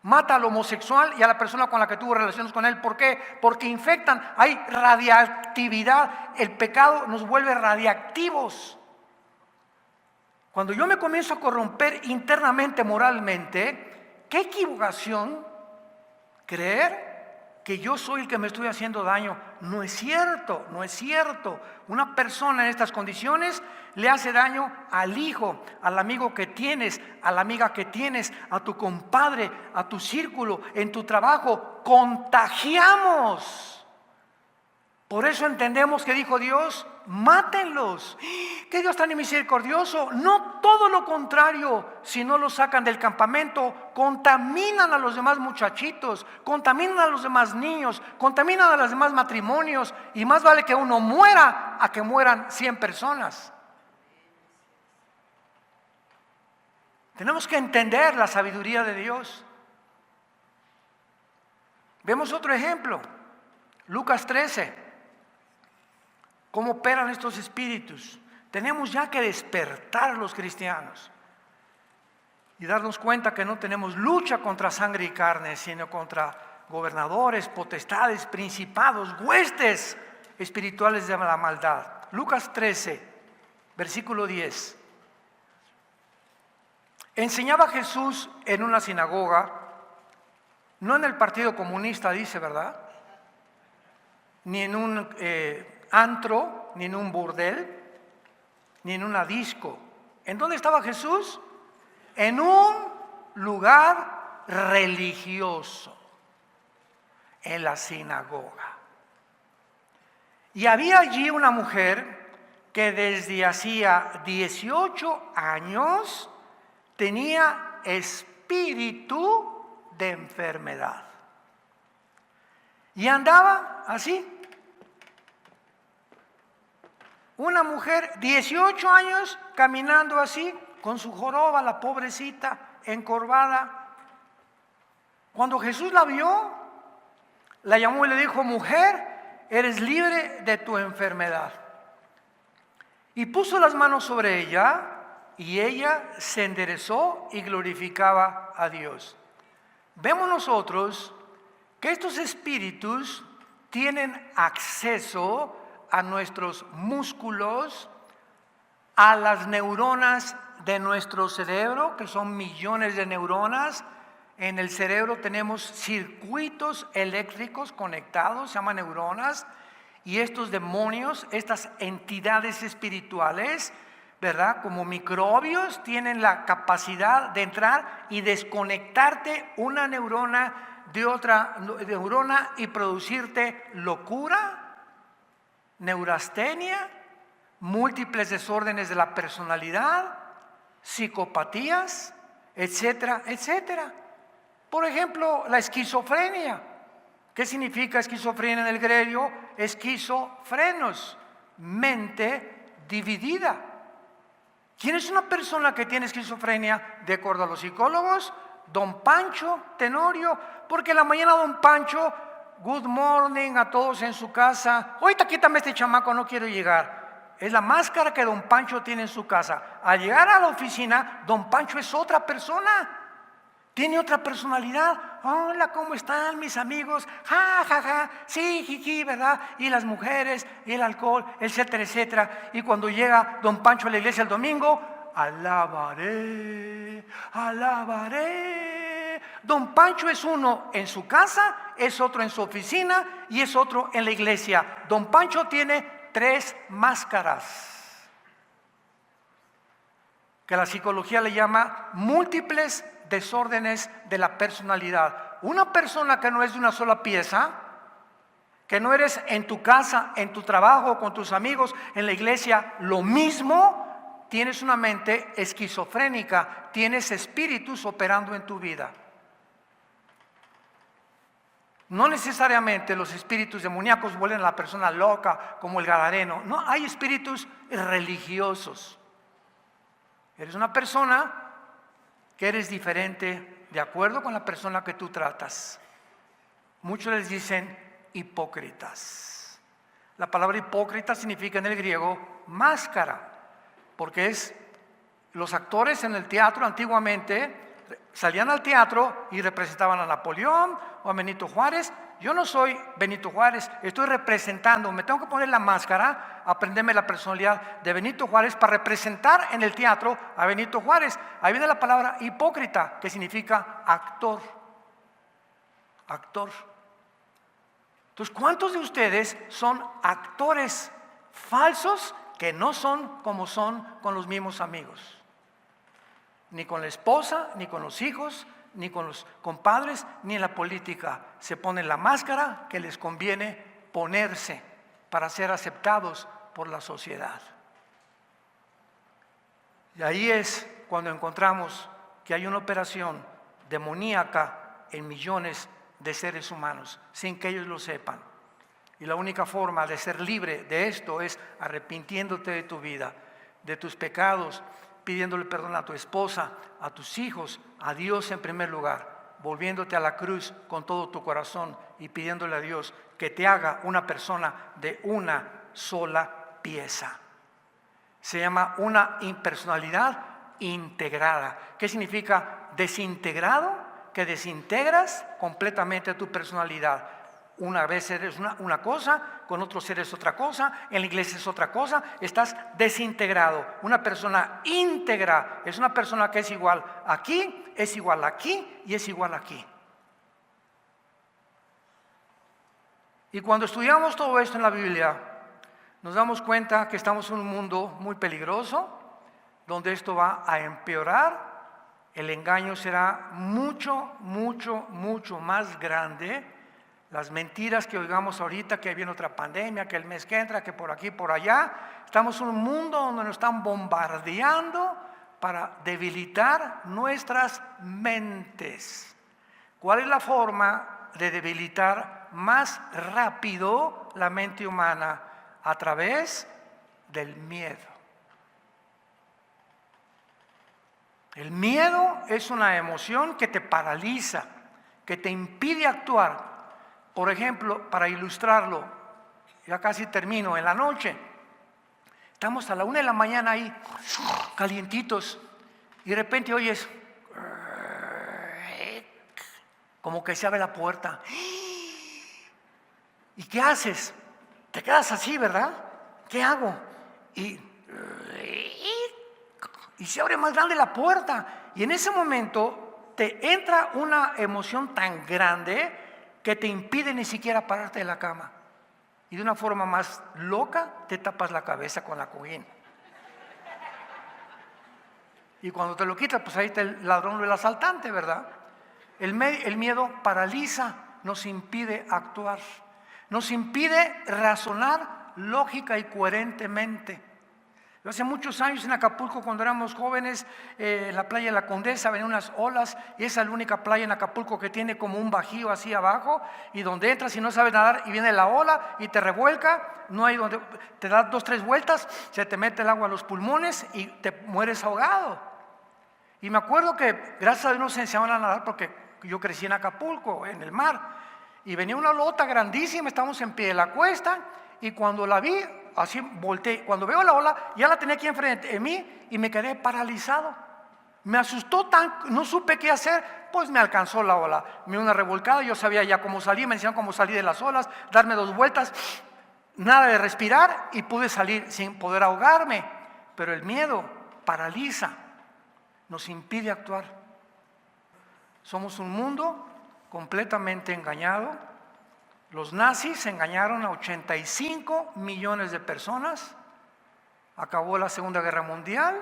A: Mata al homosexual y a la persona con la que tuvo relaciones con él. ¿Por qué? Porque infectan. Hay radiactividad. El pecado nos vuelve radiactivos. Cuando yo me comienzo a corromper internamente, moralmente, qué equivocación creer que yo soy el que me estoy haciendo daño. No es cierto, no es cierto. Una persona en estas condiciones le hace daño al hijo, al amigo que tienes, a la amiga que tienes, a tu compadre, a tu círculo, en tu trabajo. Contagiamos. Por eso entendemos que dijo Dios: mátenlos. ¡Qué Dios tan misericordioso! No todo lo contrario, si no los sacan del campamento, contaminan a los demás muchachitos, contaminan a los demás niños, contaminan a los demás matrimonios, y más vale que uno muera a que mueran 100 personas. Tenemos que entender la sabiduría de Dios. Vemos otro ejemplo, Lucas 13. ¿Cómo operan estos espíritus? Tenemos ya que despertar los cristianos y darnos cuenta que no tenemos lucha contra sangre y carne, sino contra gobernadores, potestades, principados, huestes espirituales de la maldad. Lucas 13, versículo 10. Enseñaba Jesús en una sinagoga, no en el Partido Comunista, dice, ¿verdad?, ni en un antro, ni en un burdel, ni en una disco. ¿En dónde estaba Jesús? En un lugar religioso, en la sinagoga. Y había allí una mujer que desde hacía 18 años tenía espíritu de enfermedad. Y andaba así. Una mujer, 18 años, caminando así, con su joroba, la pobrecita, encorvada. Cuando Jesús la vio, la llamó y le dijo: mujer, eres libre de tu enfermedad. Y puso las manos sobre ella, y ella se enderezó y glorificaba a Dios. Vemos nosotros que estos espíritus tienen acceso a nuestros músculos, a las neuronas de nuestro cerebro, que son millones de neuronas. En el cerebro tenemos circuitos eléctricos conectados, se llaman neuronas, y estos demonios, estas entidades espirituales, ¿verdad? Como microbios, tienen la capacidad de entrar y desconectarte una neurona de otra neurona y producirte locura, neurastenia, múltiples desórdenes de la personalidad, psicopatías, etcétera, etcétera. Por ejemplo, la esquizofrenia. ¿Qué significa esquizofrenia en el griego? Esquizofrenos, mente dividida. ¿Quién es una persona que tiene esquizofrenia? De acuerdo a los psicólogos, don Pancho Tenorio, porque en la mañana don Pancho, good morning a todos en su casa. Ahorita quítame este chamaco, no quiero llegar. Es la máscara que don Pancho tiene en su casa. Al llegar a la oficina, don Pancho es otra persona. Tiene otra personalidad. Hola, ¿cómo están mis amigos? Ja, ja, ja, sí, jiji, ¿verdad? Y las mujeres, y el alcohol, etcétera, etcétera. Y cuando llega don Pancho a la iglesia el domingo, alabaré, alabaré. Don Pancho es uno en su casa, es otro en su oficina y es otro en la iglesia. Don Pancho tiene 3 máscaras, que la psicología le llama múltiples desórdenes de la personalidad. Una persona que no es de una sola pieza, que no eres en tu casa, en tu trabajo, con tus amigos, en la iglesia, lo mismo, tienes una mente esquizofrénica, tienes espíritus operando en tu vida. No necesariamente los espíritus demoníacos vuelven a la persona loca como el gadareno. No, hay espíritus religiosos. Eres una persona que eres diferente de acuerdo con la persona que tú tratas. Muchos les dicen hipócritas. La palabra hipócrita significa en el griego máscara, porque es los actores en el teatro antiguamente salían al teatro y representaban a Napoleón o a Benito Juárez. Yo no soy Benito Juárez, estoy representando, me tengo que poner la máscara, aprenderme la personalidad de Benito Juárez para representar en el teatro a Benito Juárez. Ahí viene la palabra hipócrita, que significa actor. Actor. Entonces, ¿cuántos de ustedes son actores falsos que no son como son con los mismos amigos? Ni con la esposa, ni con los hijos, ni con los compadres, ni en la política. Se ponen la máscara que les conviene ponerse para ser aceptados por la sociedad. Y ahí es cuando encontramos que hay una operación demoníaca en millones de seres humanos, sin que ellos lo sepan. Y la única forma de ser libre de esto es arrepintiéndote de tu vida, de tus pecados, pidiéndole perdón a tu esposa, a tus hijos, a Dios en primer lugar, volviéndote a la cruz con todo tu corazón y pidiéndole a Dios que te haga una persona de una sola pieza. Se llama una impersonalidad integrada. ¿Qué significa desintegrado? Que desintegras completamente tu personalidad. Una vez eres una cosa, con otros eres otra cosa, en la iglesia es otra cosa, estás desintegrado. Una persona íntegra es una persona que es igual aquí, es igual aquí y es igual aquí. Y cuando estudiamos todo esto en la Biblia, nos damos cuenta que estamos en un mundo muy peligroso, donde esto va a empeorar. El engaño será mucho, mucho, mucho más grande. Las mentiras que oigamos ahorita, que viene otra pandemia, que el mes que entra, que por aquí, por allá. Estamos en un mundo donde nos están bombardeando para debilitar nuestras mentes. ¿Cuál es la forma de debilitar más rápido la mente humana? A través del miedo. El miedo es una emoción que te paraliza, que te impide actuar. Por ejemplo, para ilustrarlo, ya casi termino, en la noche, estamos a la 1 de la mañana ahí, calientitos, y de repente oyes, como que se abre la puerta. ¿Y qué haces? Te quedas así, ¿verdad? ¿Qué hago? Y se abre más grande la puerta. Y en ese momento te entra una emoción tan grande que te impide ni siquiera pararte de la cama. Y de una forma más loca te tapas la cabeza con la cojín. Y cuando te lo quitas, pues ahí está el ladrón o el asaltante, ¿verdad? El miedo paraliza, nos impide actuar, nos impide razonar lógica y coherentemente. Hace muchos años en Acapulco, cuando éramos jóvenes, en la playa de la Condesa venían unas olas, y esa es la única playa en Acapulco que tiene como un bajío así abajo, y donde entras y no sabes nadar y viene la ola y te revuelca, no hay donde, te das 2 o 3 vueltas, se te mete el agua a los pulmones y te mueres ahogado. Y me acuerdo que gracias a Dios nos enseñaban a nadar porque yo crecí en Acapulco, en el mar, y venía una olota grandísima, estábamos en pie de la cuesta, y cuando la vi, así volteé, cuando veo la ola, ya la tenía aquí enfrente de mí y me quedé paralizado. Me asustó no supe qué hacer, pues me alcanzó la ola. Me dio una revolcada, yo sabía ya cómo salir, me enseñaron cómo salir de las olas, darme 2 vueltas, nada de respirar y pude salir sin poder ahogarme. Pero el miedo paraliza, nos impide actuar. Somos un mundo completamente engañado. Los nazis engañaron a 85 millones de personas, acabó la Segunda Guerra Mundial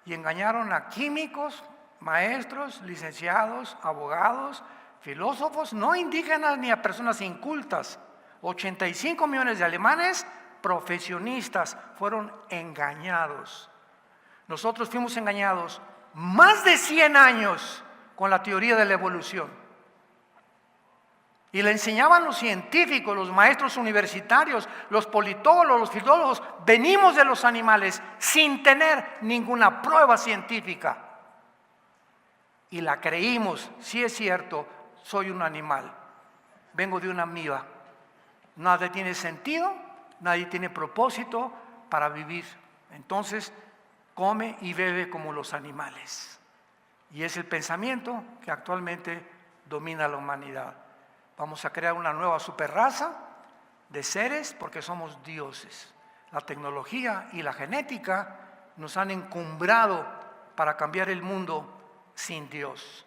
A: y engañaron a químicos, maestros, licenciados, abogados, filósofos, no indígenas ni a personas incultas. 85 millones de alemanes profesionistas fueron engañados. Nosotros fuimos engañados más de 100 años con la teoría de la evolución. Y le enseñaban los científicos, los maestros universitarios, los politólogos, los filólogos, venimos de los animales sin tener ninguna prueba científica. Y la creímos, sí es cierto, soy un animal, vengo de una amiba. Nada tiene sentido, nadie tiene propósito para vivir. Entonces, come y bebe como los animales. Y es el pensamiento que actualmente domina la humanidad. Vamos a crear una nueva superraza de seres porque somos dioses. La tecnología y la genética nos han encumbrado para cambiar el mundo sin Dios.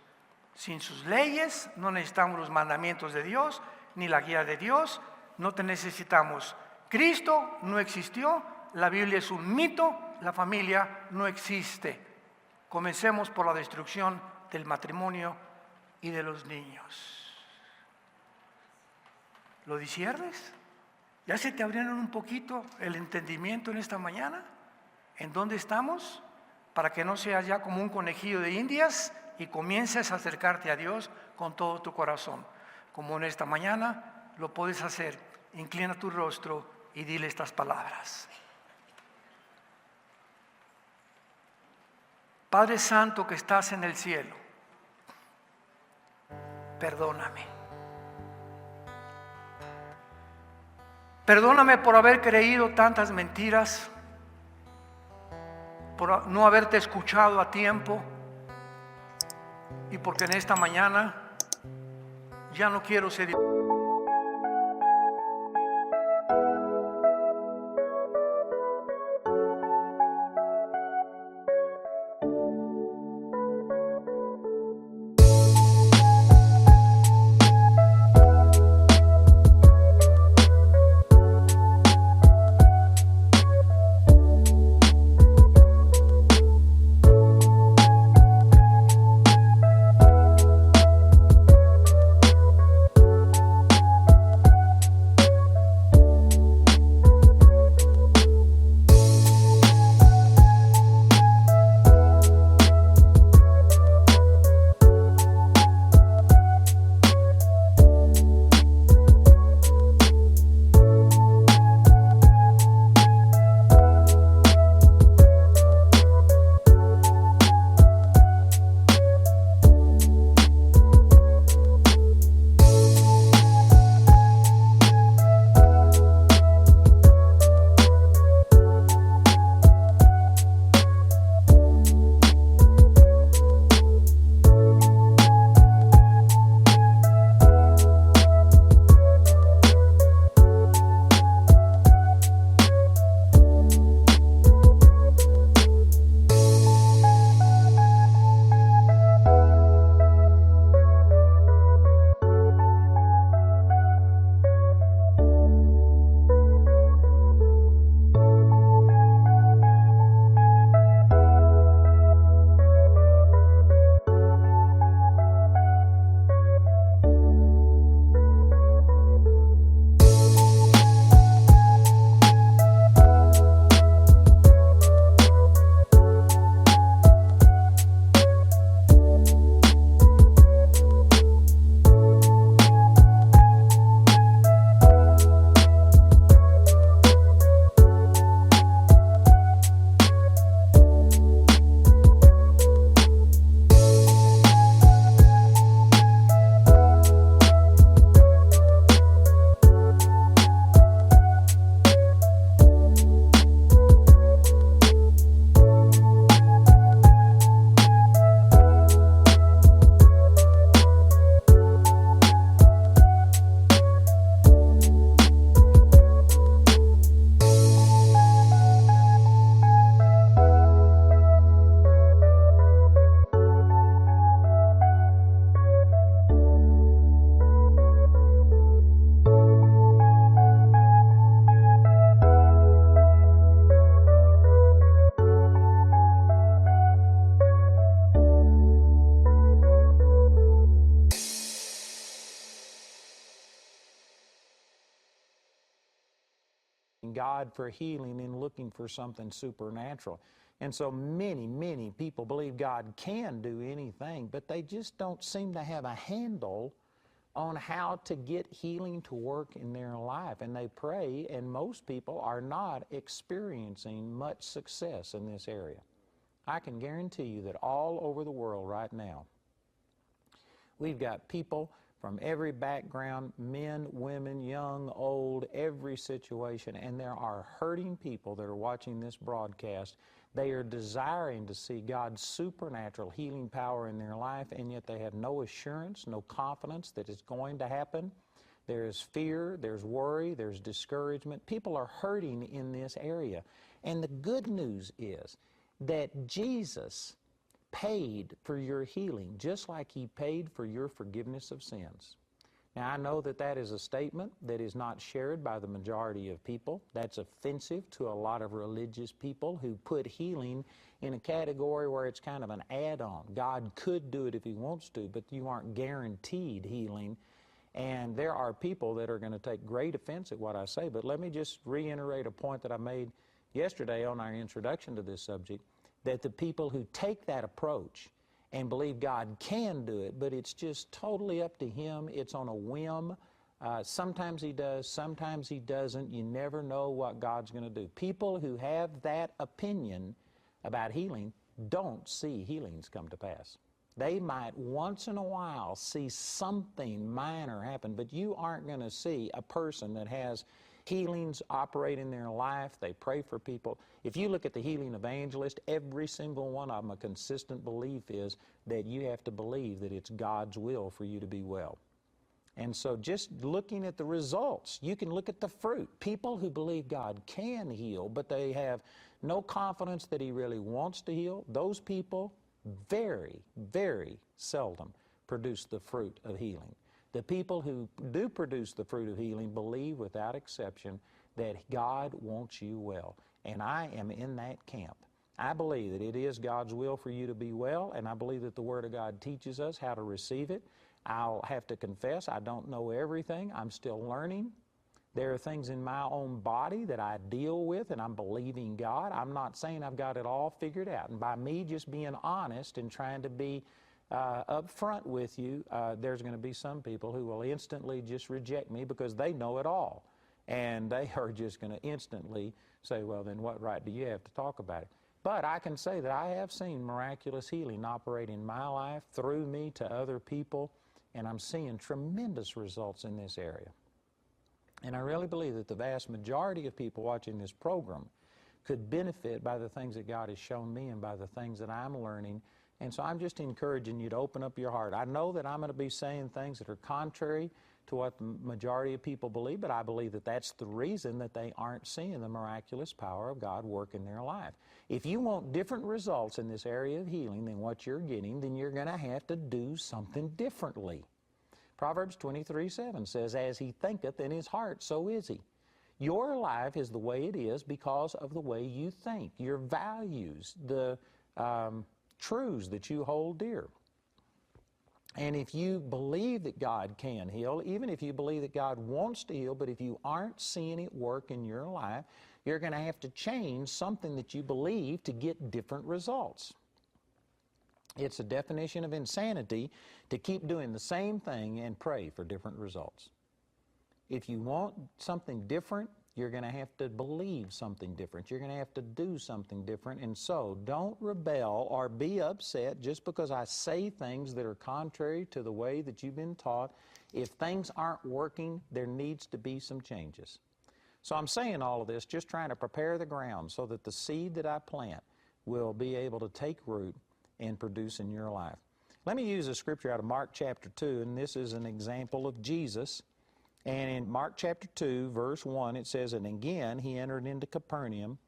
A: Sin sus leyes, no necesitamos los mandamientos de Dios, ni la guía de Dios, no te necesitamos. Cristo no existió, la Biblia es un mito, la familia no existe. Comencemos por la destrucción del matrimonio y de los niños. ¿Lo disiernes? ¿Ya se te abrieron un poquito el entendimiento en esta mañana? ¿En dónde estamos? Para que no seas ya como un conejillo de indias y comiences a acercarte a Dios con todo tu corazón. Como en esta mañana lo puedes hacer. Inclina tu rostro y dile estas palabras. Padre Santo que estás en el cielo, perdóname. Perdóname por haber creído tantas mentiras, por no haberte escuchado a tiempo y porque en esta mañana ya no quiero ser
B: God for healing and looking for something supernatural. And so many people believe God can do anything, but they just don't seem to have a handle on how to get healing to work in their life. And they pray, and most people are not experiencing much success in this area. I can guarantee you that all over the world right now, we've got people from every background, men, women, young, old, every situation, and there are hurting people that are watching this broadcast. They are desiring to see God's supernatural healing power in their life, and yet they have no assurance, no confidence that it's going to happen. There is fear, there's worry, there's discouragement. People are hurting in this area. And the good news is that Jesus paid for your healing, just like He paid for your forgiveness of sins. Now, I know that that is a statement that is not shared by the majority of people. That's offensive to a lot of religious people who put healing in a category where it's kind of an add-on. God could do it if He wants to, but you aren't guaranteed healing. And there are people that are going to take great offense at what I say, but let me just reiterate a point that I made yesterday on our introduction to this subject, that the people who take that approach and believe God can do it, but it's just totally up to Him, it's on a whim. Sometimes He does, sometimes He doesn't. You never know what God's going to do. People who have that opinion about healing don't see healings come to pass. They might once in a while see something minor happen, but you aren't going to see a person that has healings operate in their life. They pray for people. If you look at the healing evangelist, every single one of them, a consistent belief is that you have to believe that it's God's will for you to be well. And so just looking at the results, you can look at the fruit. People who believe God can heal, but they have no confidence that He really wants to heal, those people very, very seldom produce the fruit of healing. The people who do produce the fruit of healing believe without exception that God wants you well. And I am in that camp. I believe that it is God's will for you to be well, and I believe that the Word of God teaches us how to receive it. I'll have to confess, I don't know everything. I'm still learning. There are things in my own body that I deal with, and I'm believing God. I'm not saying I've got it all figured out. And by me just being honest and trying to be up front with you, there's going to be some people who will instantly just reject me because they know it all. And they are just going to instantly say, well, then what right do you have to talk about it? But I can say that I have seen miraculous healing operate in my life, through me, to other people, and I'm seeing tremendous results in this area. And I really believe that the vast majority of people watching this program could benefit by the things that God has shown me and by the things that I'm learning. And so I'm just encouraging you to open up your heart. I know that I'm going to be saying things that are contrary to what the majority of people believe, but I believe that that's the reason that they aren't seeing the miraculous power of God work in their life. If you want different results in this area of healing than what you're getting, then you're going to have to do something differently. Proverbs 23:7 says, as he thinketh in his heart, so is he. Your life is the way it is because of the way you think, your values, the truths that you hold dear. And if you believe that God can heal, even if you believe that God wants to heal, but if you aren't seeing it work in your life, you're going to have to change something that you believe to get different results. It's a definition of insanity to keep doing the same thing and pray for different results. If you want something different, you're going to have to believe something different. You're going to have to do something different. And so don't rebel or be upset just because I say things that are contrary to the way that you've been taught. If things aren't working, there needs to be some changes. So I'm saying all of this just trying to prepare the ground so that the seed that I plant will be able to take root and produce in your life. Let me use a scripture out of Mark chapter 2, and this is an example of Jesus. And in Mark chapter 2, verse 1, it says, and again he entered into Capernaum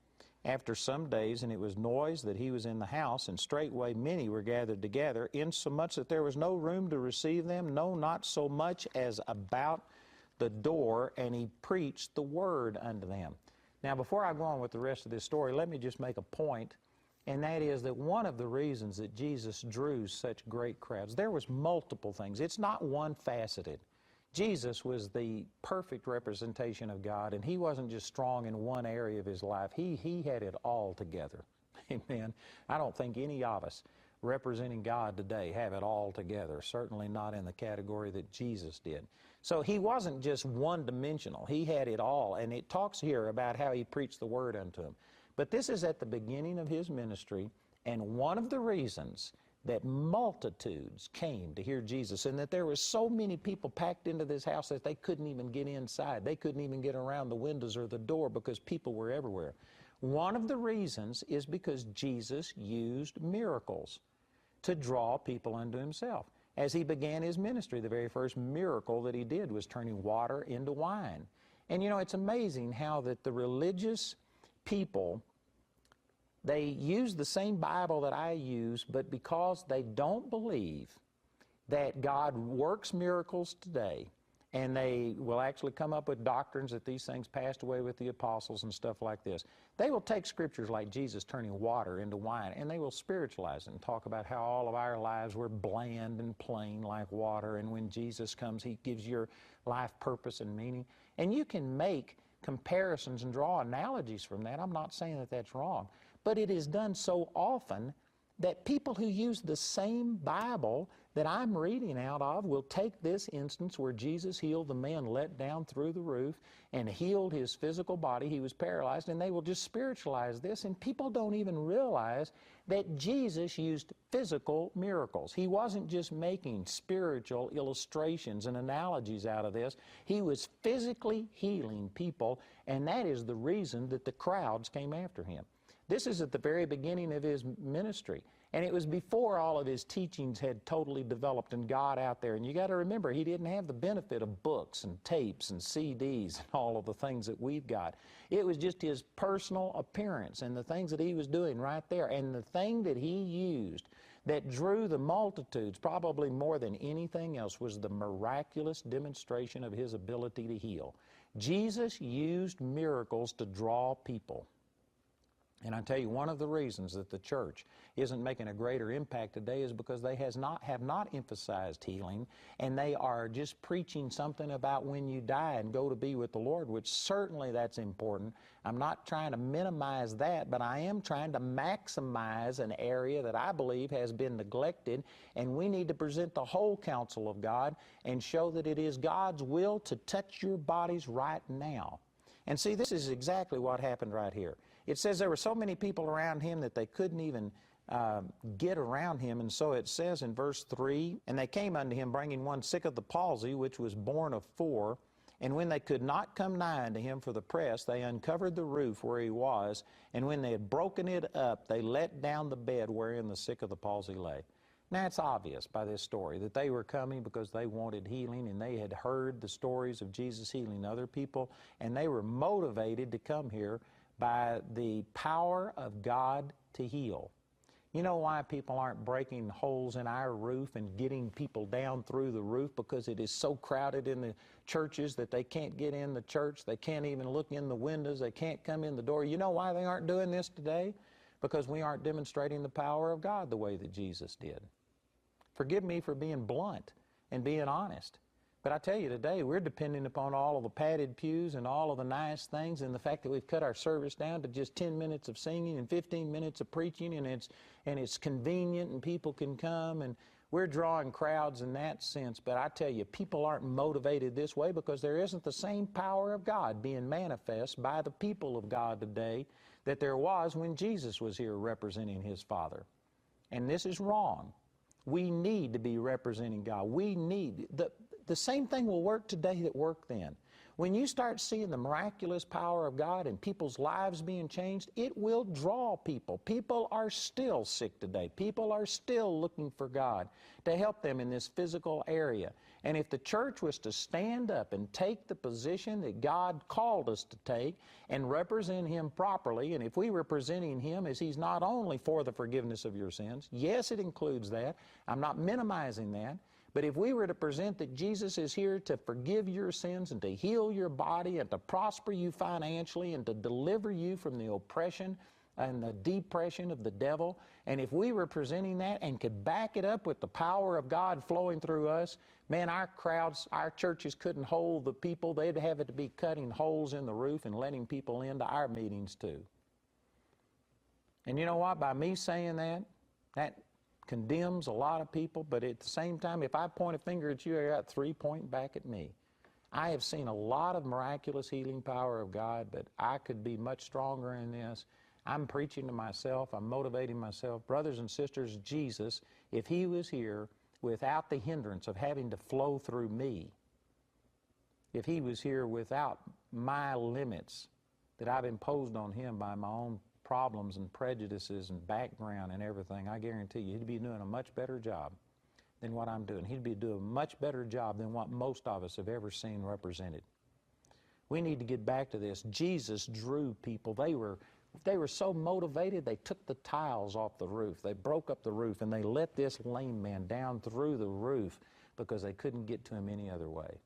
B: after some days, and it was noised that he was in the house, and straightway many were gathered together, insomuch that there was no room to receive them, no, not so much as about the door, and he preached the word unto them. Now, before I go on with the rest of this story, let me just make a point. And that is that one of the reasons that Jesus drew such great crowds, there was multiple things. It's not one-faceted. Jesus was the perfect representation of God, and he wasn't just strong in one area of his life. He had it all together. Amen. I don't think any of us representing God today have it all together, certainly not in the category that Jesus did. So he wasn't just one-dimensional. He had it all, and it talks here about how he preached the word unto him. But this is at the beginning of his ministry, and one of the reasons that multitudes came to hear Jesus, and that there were so many people packed into this house that they couldn't even get inside. They couldn't even get around the windows or the door because people were everywhere. One of the reasons is because Jesus used miracles to draw people unto himself. As he began his ministry, the very first miracle that he did was turning water into wine. And you know, it's amazing how that the religious people, they use the same Bible that I use, but because they don't believe that God works miracles today, and they will actually come up with doctrines that these things passed away with the apostles and stuff like this. They will take scriptures like Jesus turning water into wine, and they will spiritualize it and talk about how all of our lives were bland and plain like water, and when Jesus comes, he gives your life purpose and meaning. And you can make comparisons and draw analogies from that. I'm not saying that that's wrong, but it is done so often that people who use the same Bible that I'm reading out of will take this instance where Jesus healed the man let down through the roof and healed his physical body. He was paralyzed, and they will just spiritualize this, and people don't even realize that Jesus used physical miracles. He wasn't just making spiritual illustrations and analogies out of this. He was physically healing people, and that is the reason that the crowds came after him. This is at the very beginning of his ministry, and it was before all of his teachings had totally developed and got out there. And you got to remember, he didn't have the benefit of books and tapes and CDs and all of the things that we've got. It was just his personal appearance and the things that he was doing right there. And the thing that he used that drew the multitudes, probably more than anything else, was the miraculous demonstration of his ability to heal. Jesus used miracles to draw people. And I tell you, one of the reasons that the church isn't making a greater impact today is because they have not emphasized healing, and they are just preaching something about when you die and go to be with the Lord, which certainly that's important. I'm not trying to minimize that, but I am trying to maximize an area that I believe has been neglected, and we need to present the whole counsel of God and show that it is God's will to touch your bodies right now. And see, this is exactly what happened right here. It says there were so many people around him that they couldn't even get around him. And so it says in verse 3, "And they came unto him, bringing one sick of the palsy, which was born of 4. And when they could not come nigh unto him for the press, they uncovered the roof where he was. And when they had broken it up, they let down the bed wherein the sick of the palsy lay." Now, it's obvious by this story that they were coming because they wanted healing, and they had heard the stories of Jesus healing other people, and they were motivated to come here by the power of God to heal. You know why people aren't breaking holes in our roof and getting people down through the roof? Because it is so crowded in the churches that they can't get in the church. They can't even look in the windows. They can't come in the door. You know why they aren't doing this today? Because we aren't demonstrating the power of God the way that Jesus did. Forgive me for being blunt and being honest. But I tell you, today we're depending upon all of the padded pews and all of the nice things, and the fact that we've cut our service down to just 10 minutes of singing and 15 minutes of preaching, and it's convenient and people can come, and we're drawing crowds in that sense. But I tell you, people aren't motivated this way because there isn't the same power of God being manifest by the people of God today that there was when Jesus was here representing his Father. And this is wrong. We need to be representing God. We need the same thing will work today that worked then. When you start seeing the miraculous power of God and people's lives being changed, it will draw people. People are still sick today. People are still looking for God to help them in this physical area. And if the church was to stand up and take the position that God called us to take and represent him properly, and if we were presenting him as he's not only for the forgiveness of your sins, yes, it includes that. I'm not minimizing that. But if we were to present that Jesus is here to forgive your sins and to heal your body and to prosper you financially and to deliver you from the oppression and the depression of the devil, and if we were presenting that and could back it up with the power of God flowing through us, man, our crowds, our churches couldn't hold the people. They'd have it to be cutting holes in the roof and letting people into our meetings too. And you know what? By me saying that, that condemns a lot of people, but at the same time, if I point a finger at you, I got 3 pointing back at me. I have seen a lot of miraculous healing power of God, but I could be much stronger in this. I'm preaching to myself. I'm motivating myself. Brothers and sisters, Jesus, if he was here without the hindrance of having to flow through me, if he was here without my limits that I've imposed on him by my own problems and prejudices and background and everything, I guarantee you he'd be doing a much better job than what I'm doing. He'd be doing a much better job than what most of us have ever seen represented. We need to get back to this. Jesus drew people. They were so motivated, they took the tiles off the roof. They broke up the roof, and they let this lame man down through the roof because they couldn't get to him any other way.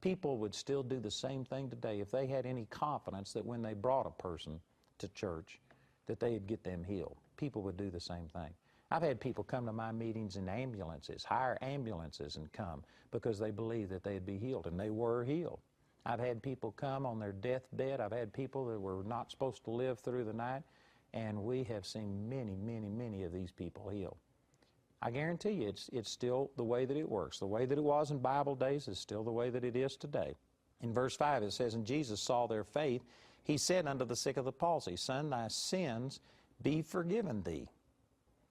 B: People would still do the same thing today if they had any confidence that when they brought a person to church that they'd get them healed. People would do the same thing. I've had people come to my meetings in ambulances, hire ambulances and come because they believed that they'd be healed, and they were healed. I've had people come on their deathbed. I've had people that were not supposed to live through the night, and we have seen many, many, many of these people healed. I guarantee you it's still the way that it works. The way that it was in Bible days is still the way that it is today. In verse 5 it says, "And Jesus saw their faith. He said unto the sick of the palsy, Son, thy sins be forgiven thee."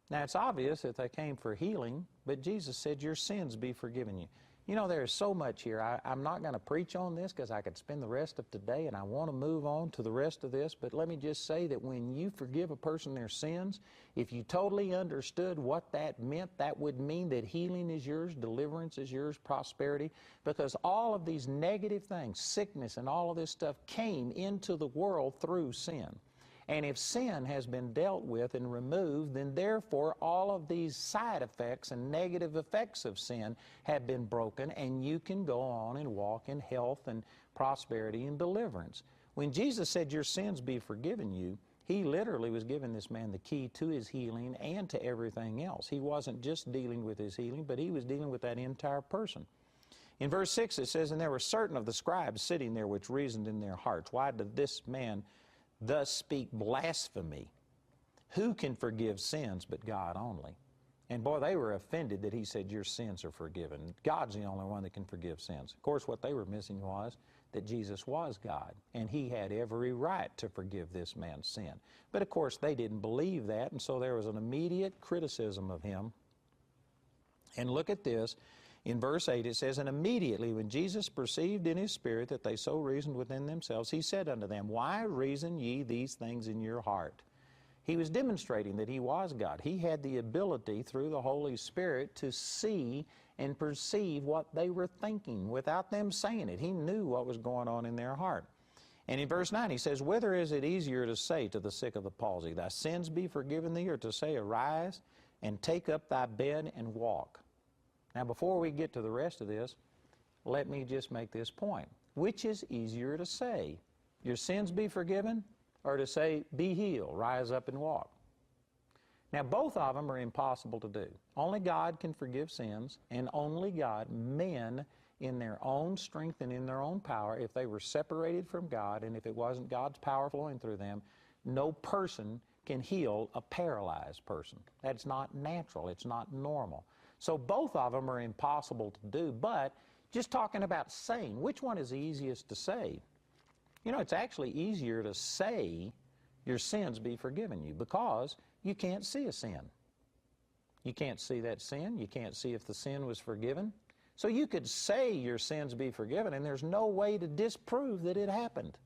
B: Now it's obvious that they came for healing, but Jesus said, your sins be forgiven you. You know, there's so much here. I'm not going to preach on this because I could spend the rest of today, and I want to move on to the rest of this, but let me just say that when you forgive a person their sins, if you totally understood what that meant, that would mean that healing is yours, deliverance is yours, prosperity, because all of these negative things, sickness and all of this stuff, came into the world through sin. And if sin has been dealt with and removed, then therefore all of these side effects and negative effects of sin have been broken, and you can go on and walk in health and prosperity and deliverance. When Jesus said, your sins be forgiven you, he literally was giving this man the key to his healing and to everything else. He wasn't just dealing with his healing, but he was dealing with that entire person. In verse 6 it says, "And there were certain of the scribes sitting there which reasoned in their hearts, Why did this man thus speak blasphemy? Who can forgive sins but God only?" And boy, they were offended that he said, your sins are forgiven. God's the only one that can forgive sins. Of course, what they were missing was that Jesus was God, and he had every right to forgive this man's sin. But of course, they didn't believe that, and so there was an immediate criticism of him. And look at this. In verse 8 it says, "And immediately when Jesus perceived in his spirit that they so reasoned within themselves, he said unto them, Why reason ye these things in your heart?" He was demonstrating that he was God. He had the ability through the Holy Spirit to see and perceive what they were thinking without them saying it. He knew what was going on in their heart. And in verse 9 he says, "Whether is it easier to say to the sick of the palsy, Thy sins be forgiven thee, or to say, Arise and take up thy bed and walk?" Now, before we get to the rest of this, let me just make this point. Which is easier to say? Your sins be forgiven, or to say, be healed, rise up and walk? Now, both of them are impossible to do. Only God can forgive sins, and only God, men in their own strength and in their own power, if they were separated from God, and if it wasn't God's power flowing through them, no person can heal a paralyzed person. That's not natural. It's not normal. So both of them are impossible to do, but just talking about saying, which one is easiest to say? You know, it's actually easier to say your sins be forgiven you because you can't see a sin. You can't see that sin. You can't see if the sin was forgiven. So you could say your sins be forgiven, and there's no way to disprove that it happened.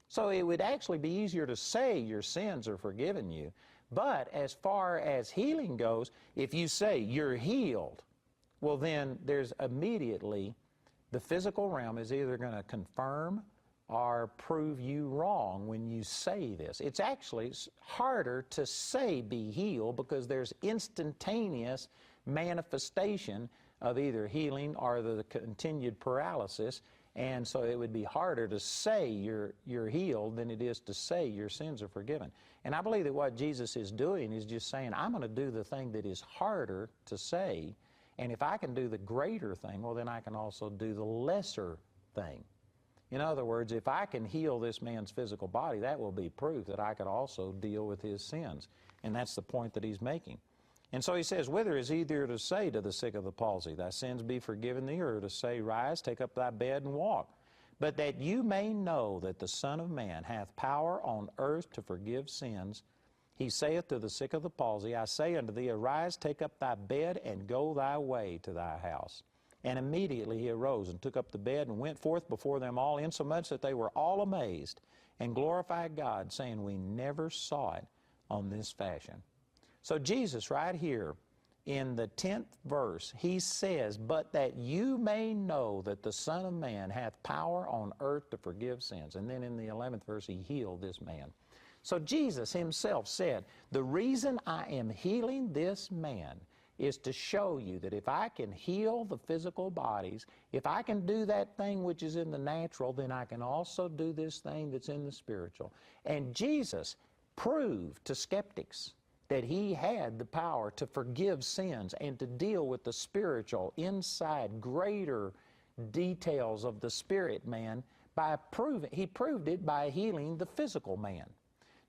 B: So it would actually be easier to say your sins are forgiven you. But as far as healing goes, if you say you're healed, well then there's immediately, the physical realm is either going to confirm or prove you wrong when you say this. It's actually harder to say be healed because there's instantaneous manifestation of either healing or the continued paralysis. And so it would be harder to say you're healed than it is to say your sins are forgiven. And I believe that what Jesus is doing is just saying, I'm going to do the thing that is harder to say, and if I can do the greater thing, well, then I can also do the lesser thing. In other words, if I can heal this man's physical body, that will be proof that I could also deal with his sins. And that's the point that he's making. And so he says, whether is easier to say to the sick of the palsy, thy sins be forgiven thee, or to say, rise, take up thy bed and walk. But that you may know that the Son of Man hath power on earth to forgive sins, he saith to the sick of the palsy, I say unto thee, arise, take up thy bed, and go thy way to thy house. And immediately he arose and took up the bed and went forth before them all, insomuch that they were all amazed, and glorified God, saying, we never saw it on this fashion. So Jesus right here in the 10th verse, he says, but that you may know that the Son of Man hath power on earth to forgive sins. And then in the 11th verse, he healed this man. So Jesus himself said, the reason I am healing this man is to show you that if I can heal the physical bodies, if I can do that thing which is in the natural, then I can also do this thing that's in the spiritual. And Jesus proved to skeptics that he had the power to forgive sins and to deal with the spiritual, inside, greater details of the spirit man by proving, he proved it by healing the physical man.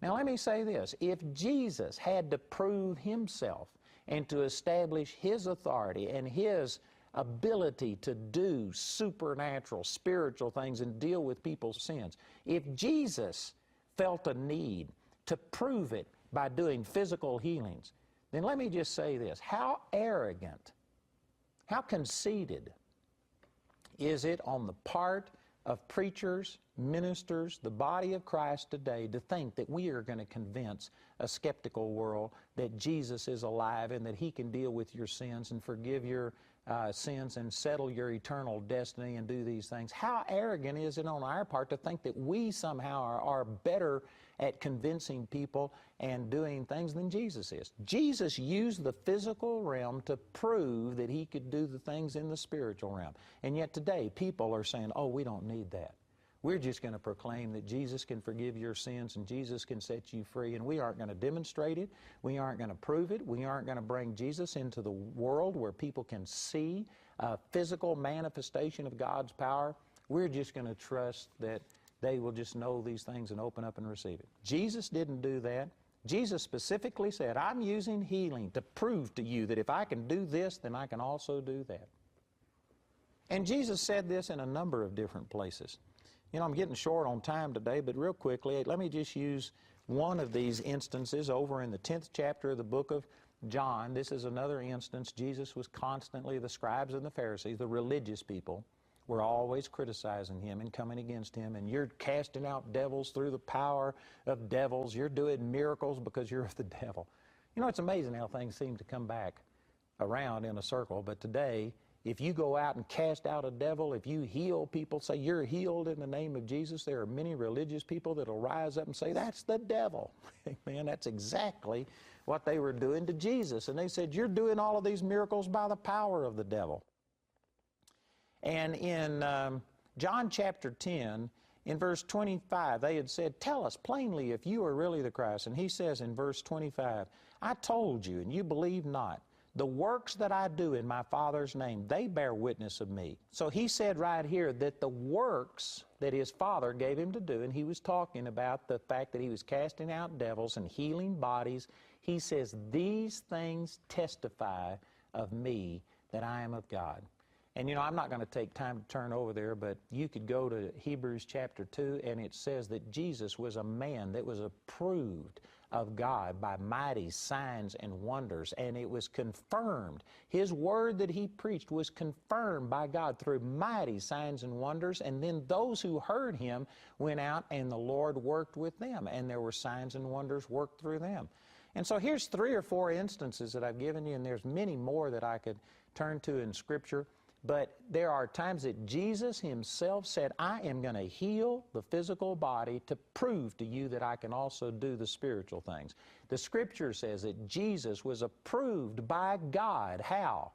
B: Now let me say this, if Jesus had to prove himself and to establish his authority and his ability to do supernatural, spiritual things and deal with people's sins, if Jesus felt a need to prove it by doing physical healings, then let me just say this, how arrogant, how conceited is it on the part of preachers, ministers, the body of Christ today to think that we are going to convince a skeptical world that Jesus is alive and that he can deal with your sins and forgive your sins and settle your eternal destiny and do these things. How arrogant is it on our part to think that we somehow are better at convincing people and doing things than Jesus is. Jesus used the physical realm to prove that he could do the things in the spiritual realm. And yet today people are saying, oh, we don't need that. We're just going to proclaim that Jesus can forgive your sins and Jesus can set you free, and we aren't going to demonstrate it. We aren't going to prove it. We aren't going to bring Jesus into the world where people can see a physical manifestation of God's power. We're just going to trust that they will just know these things and open up and receive it. Jesus didn't do that. Jesus specifically said, I'm using healing to prove to you that if I can do this, then I can also do that. And Jesus said this in a number of different places. You know, I'm getting short on time today, but real quickly, let me just use one of these instances over in the 10th chapter of the book of John. This is another instance. Jesus was constantly, the scribes and the Pharisees, the religious people, were always criticizing him and coming against him, and you're casting out devils through the power of devils. You're doing miracles because you're of the devil. You know, it's amazing how things seem to come back around in a circle, but today, if you go out and cast out a devil, if you heal people, say you're healed in the name of Jesus, there are many religious people that will rise up and say, that's the devil. Man, that's exactly what they were doing to Jesus. And they said, you're doing all of these miracles by the power of the devil. And in John chapter 10, in verse 25, they had said, tell us plainly if you are really the Christ. And he says in verse 25, I told you, and you believe not. The works that I do in my Father's name, they bear witness of me. So he said right here that the works that his Father gave him to do, and he was talking about the fact that he was casting out devils and healing bodies, he says, these things testify of me that I am of God. And you know, I'm not going to take time to turn over there, but you could go to Hebrews chapter 2, and it says that Jesus was a man that was approved of God by mighty signs and wonders, and it was confirmed. His word that he preached was confirmed by God through mighty signs and wonders, and then those who heard him went out, and the Lord worked with them, and there were signs and wonders worked through them. And so here's 3 or 4 instances that I've given you, and there's many more that I could turn to in Scripture. But there are times that Jesus himself said, I am going to heal the physical body to prove to you that I can also do the spiritual things. The Scripture says that Jesus was approved by God. How?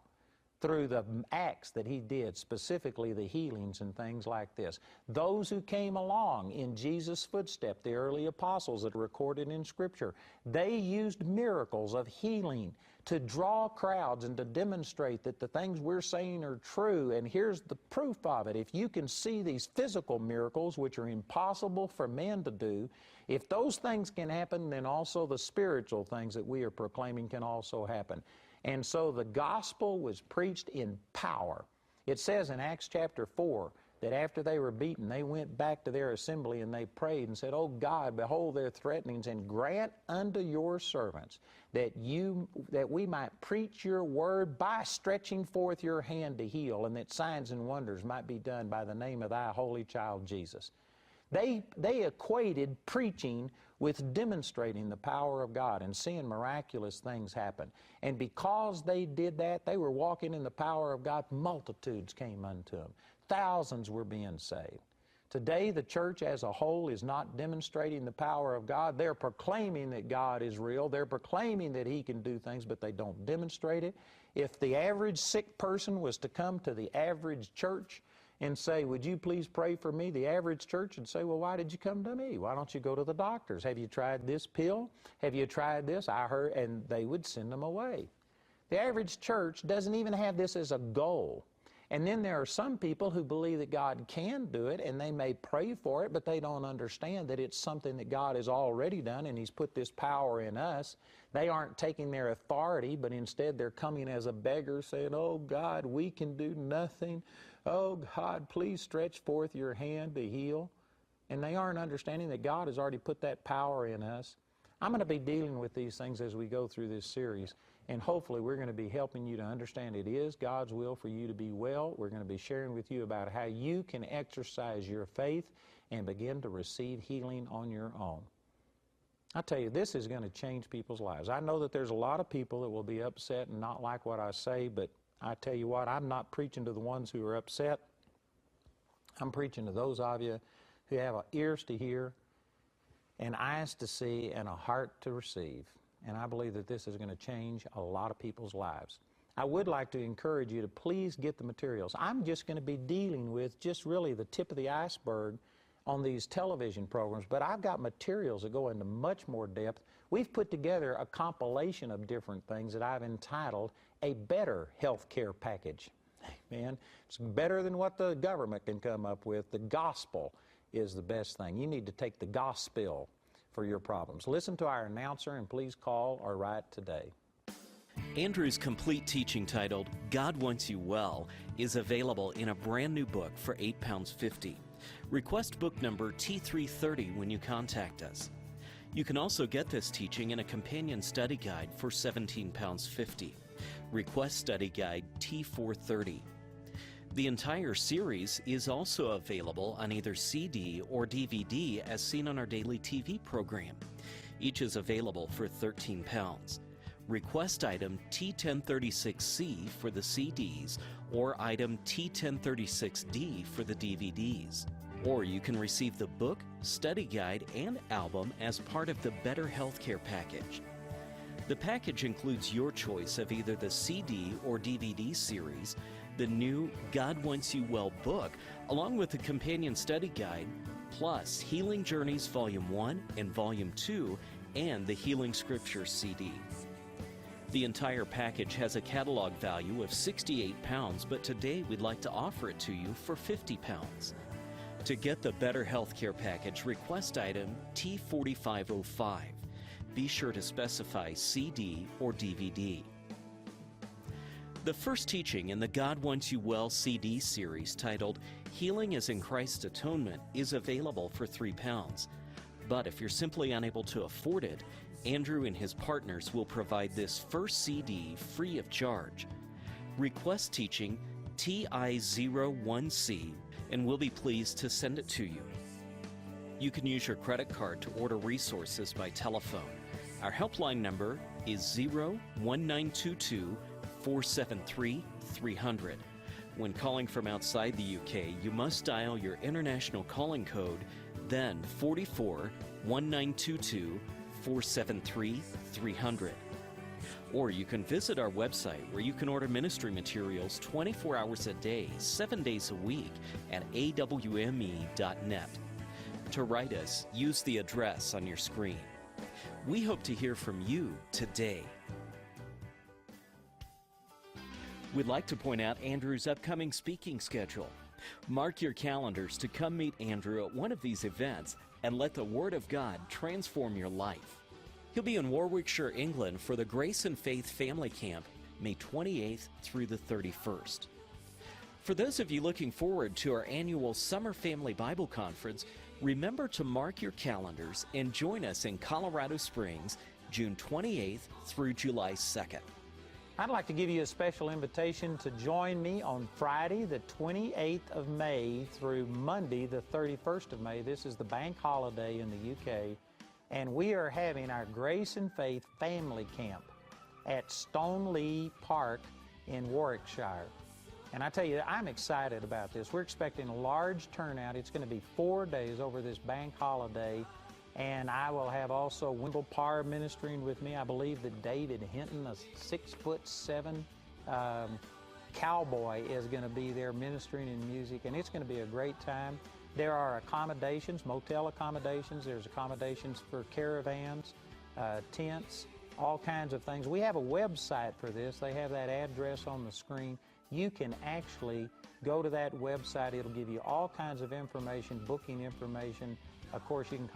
B: through the acts that he did, specifically the healings and things like this. Those who came along in Jesus' footstep, the early apostles that are recorded in Scripture, they used miracles of healing to draw crowds and to demonstrate that the things we're saying are true. And here's the proof of it. If you can see these physical miracles, which are impossible for men to do, if those things can happen, then also the spiritual things that we are proclaiming can also happen. And so the gospel was preached in power. It says in Acts chapter 4 that after they were beaten, they went back to their assembly and they prayed and said, "Oh God, behold their threatenings, and grant unto your servants that we might preach your word by stretching forth your hand to heal, and that signs and wonders might be done by the name of thy holy child Jesus." They equated preaching with demonstrating the power of God and seeing miraculous things happen. And because they did that, they were walking in the power of God. Multitudes came unto them. Thousands were being saved. Today, the church as a whole is not demonstrating the power of God. They're proclaiming that God is real. They're proclaiming that He can do things, but they don't demonstrate it. If the average sick person was to come to the average church and say, "Would you please pray for me?" the average church would say, "Well, why did you come to me? Why don't you go to the doctors? Have you tried this pill? Have you tried this? I heard," and they would send them away. The average church doesn't even have this as a goal. And then there are some people who believe that God can do it, and they may pray for it, but they don't understand that it's something that God has already done, and He's put this power in us. They aren't taking their authority, but instead they're coming as a beggar saying, "Oh God, we can do nothing. Oh God, please stretch forth your hand to heal." And they aren't understanding that God has already put that power in us. I'm going to be dealing with these things as we go through this series. And hopefully we're going to be helping you to understand it is God's will for you to be well. We're going to be sharing with you about how you can exercise your faith and begin to receive healing on your own. I tell you, this is going to change people's lives. I know that there's a lot of people that will be upset and not like what I say, but I tell you what, I'm not preaching to the ones who are upset. I'm preaching to those of you who have ears to hear and eyes to see and a heart to receive. And I believe that this is going to change a lot of people's lives. I would like to encourage you to please get the materials. I'm just going to be dealing with just really the tip of the iceberg on these television programs, but I've got materials that go into much more depth. We've put together a compilation of different things that I've entitled A Better Health Care Package. Man, it's better than what the government can come up with. The gospel is the best thing. You need to take the gospel for your problems. Listen to our announcer and please call or write today.
C: Andrew's complete teaching titled God Wants You Well is available in a brand new book for £8.50. Request book number T330 when you contact us. You can also get this teaching in a companion study guide for £17.50. Request study guide T430. The entire series is also available on either CD or DVD as seen on our daily TV program. Each is available for £13. Request item T1036C for the CDs or item T1036D for the DVDs. Or you can receive the book, study guide, and album as part of the Better Healthcare package. The package includes your choice of either the CD or DVD series, the new God Wants You Well book, along with the companion study guide, plus Healing Journeys Volume 1 and Volume 2, and the Healing Scripture CD. The entire package has a catalog value of £68, but today we'd like to offer it to you for £50. To get the Better Healthcare package, request item T4505. Be sure to specify CD or DVD. The first teaching in the God Wants You Well CD series, titled Healing is in Christ's Atonement, is available for £3. But if you're simply unable to afford it, Andrew and his partners will provide this first CD free of charge. Request teaching TI01C and we'll be pleased to send it to you. You can use your credit card to order resources by telephone. Our helpline number is 01922 473 300. When calling from outside the UK, you must dial your international calling code, then 44 1922 473 300. Or you can visit our website where you can order ministry materials 24 hours a day, 7 days a week at awme.net. To write us, use the address on your screen. We hope to hear from you today. We'd like to point out Andrew's upcoming speaking schedule. Mark your calendars to come meet Andrew at one of these events and let the Word of God transform your life. He'll be in Warwickshire, England for the Grace and Faith Family Camp, May 28th through the 31st. For those of you looking forward to our annual Summer Family Bible Conference, remember to mark your calendars and join us in Colorado Springs, June 28th through July 2nd.
B: I'd like to give you a special invitation to join me on Friday, the 28th of May through Monday, the 31st of May. This is the bank holiday in the UK, and we are having our Grace and Faith Family Camp at Stoneleigh Park in Warwickshire. And I tell you, I'm excited about this. We're expecting a large turnout. It's going to be 4 days over this bank holiday. And I will have also Wendell Parr ministering with me. I believe that David Hinton, a 6'7" cowboy, is going to be there ministering in music, and it's going to be a great time. There are accommodations, motel accommodations. There's accommodations for caravans, tents, all kinds of things. We have a website for this. They have that address on the screen. You can actually go to that website. It'll give you all kinds of information, booking information. Of course, you can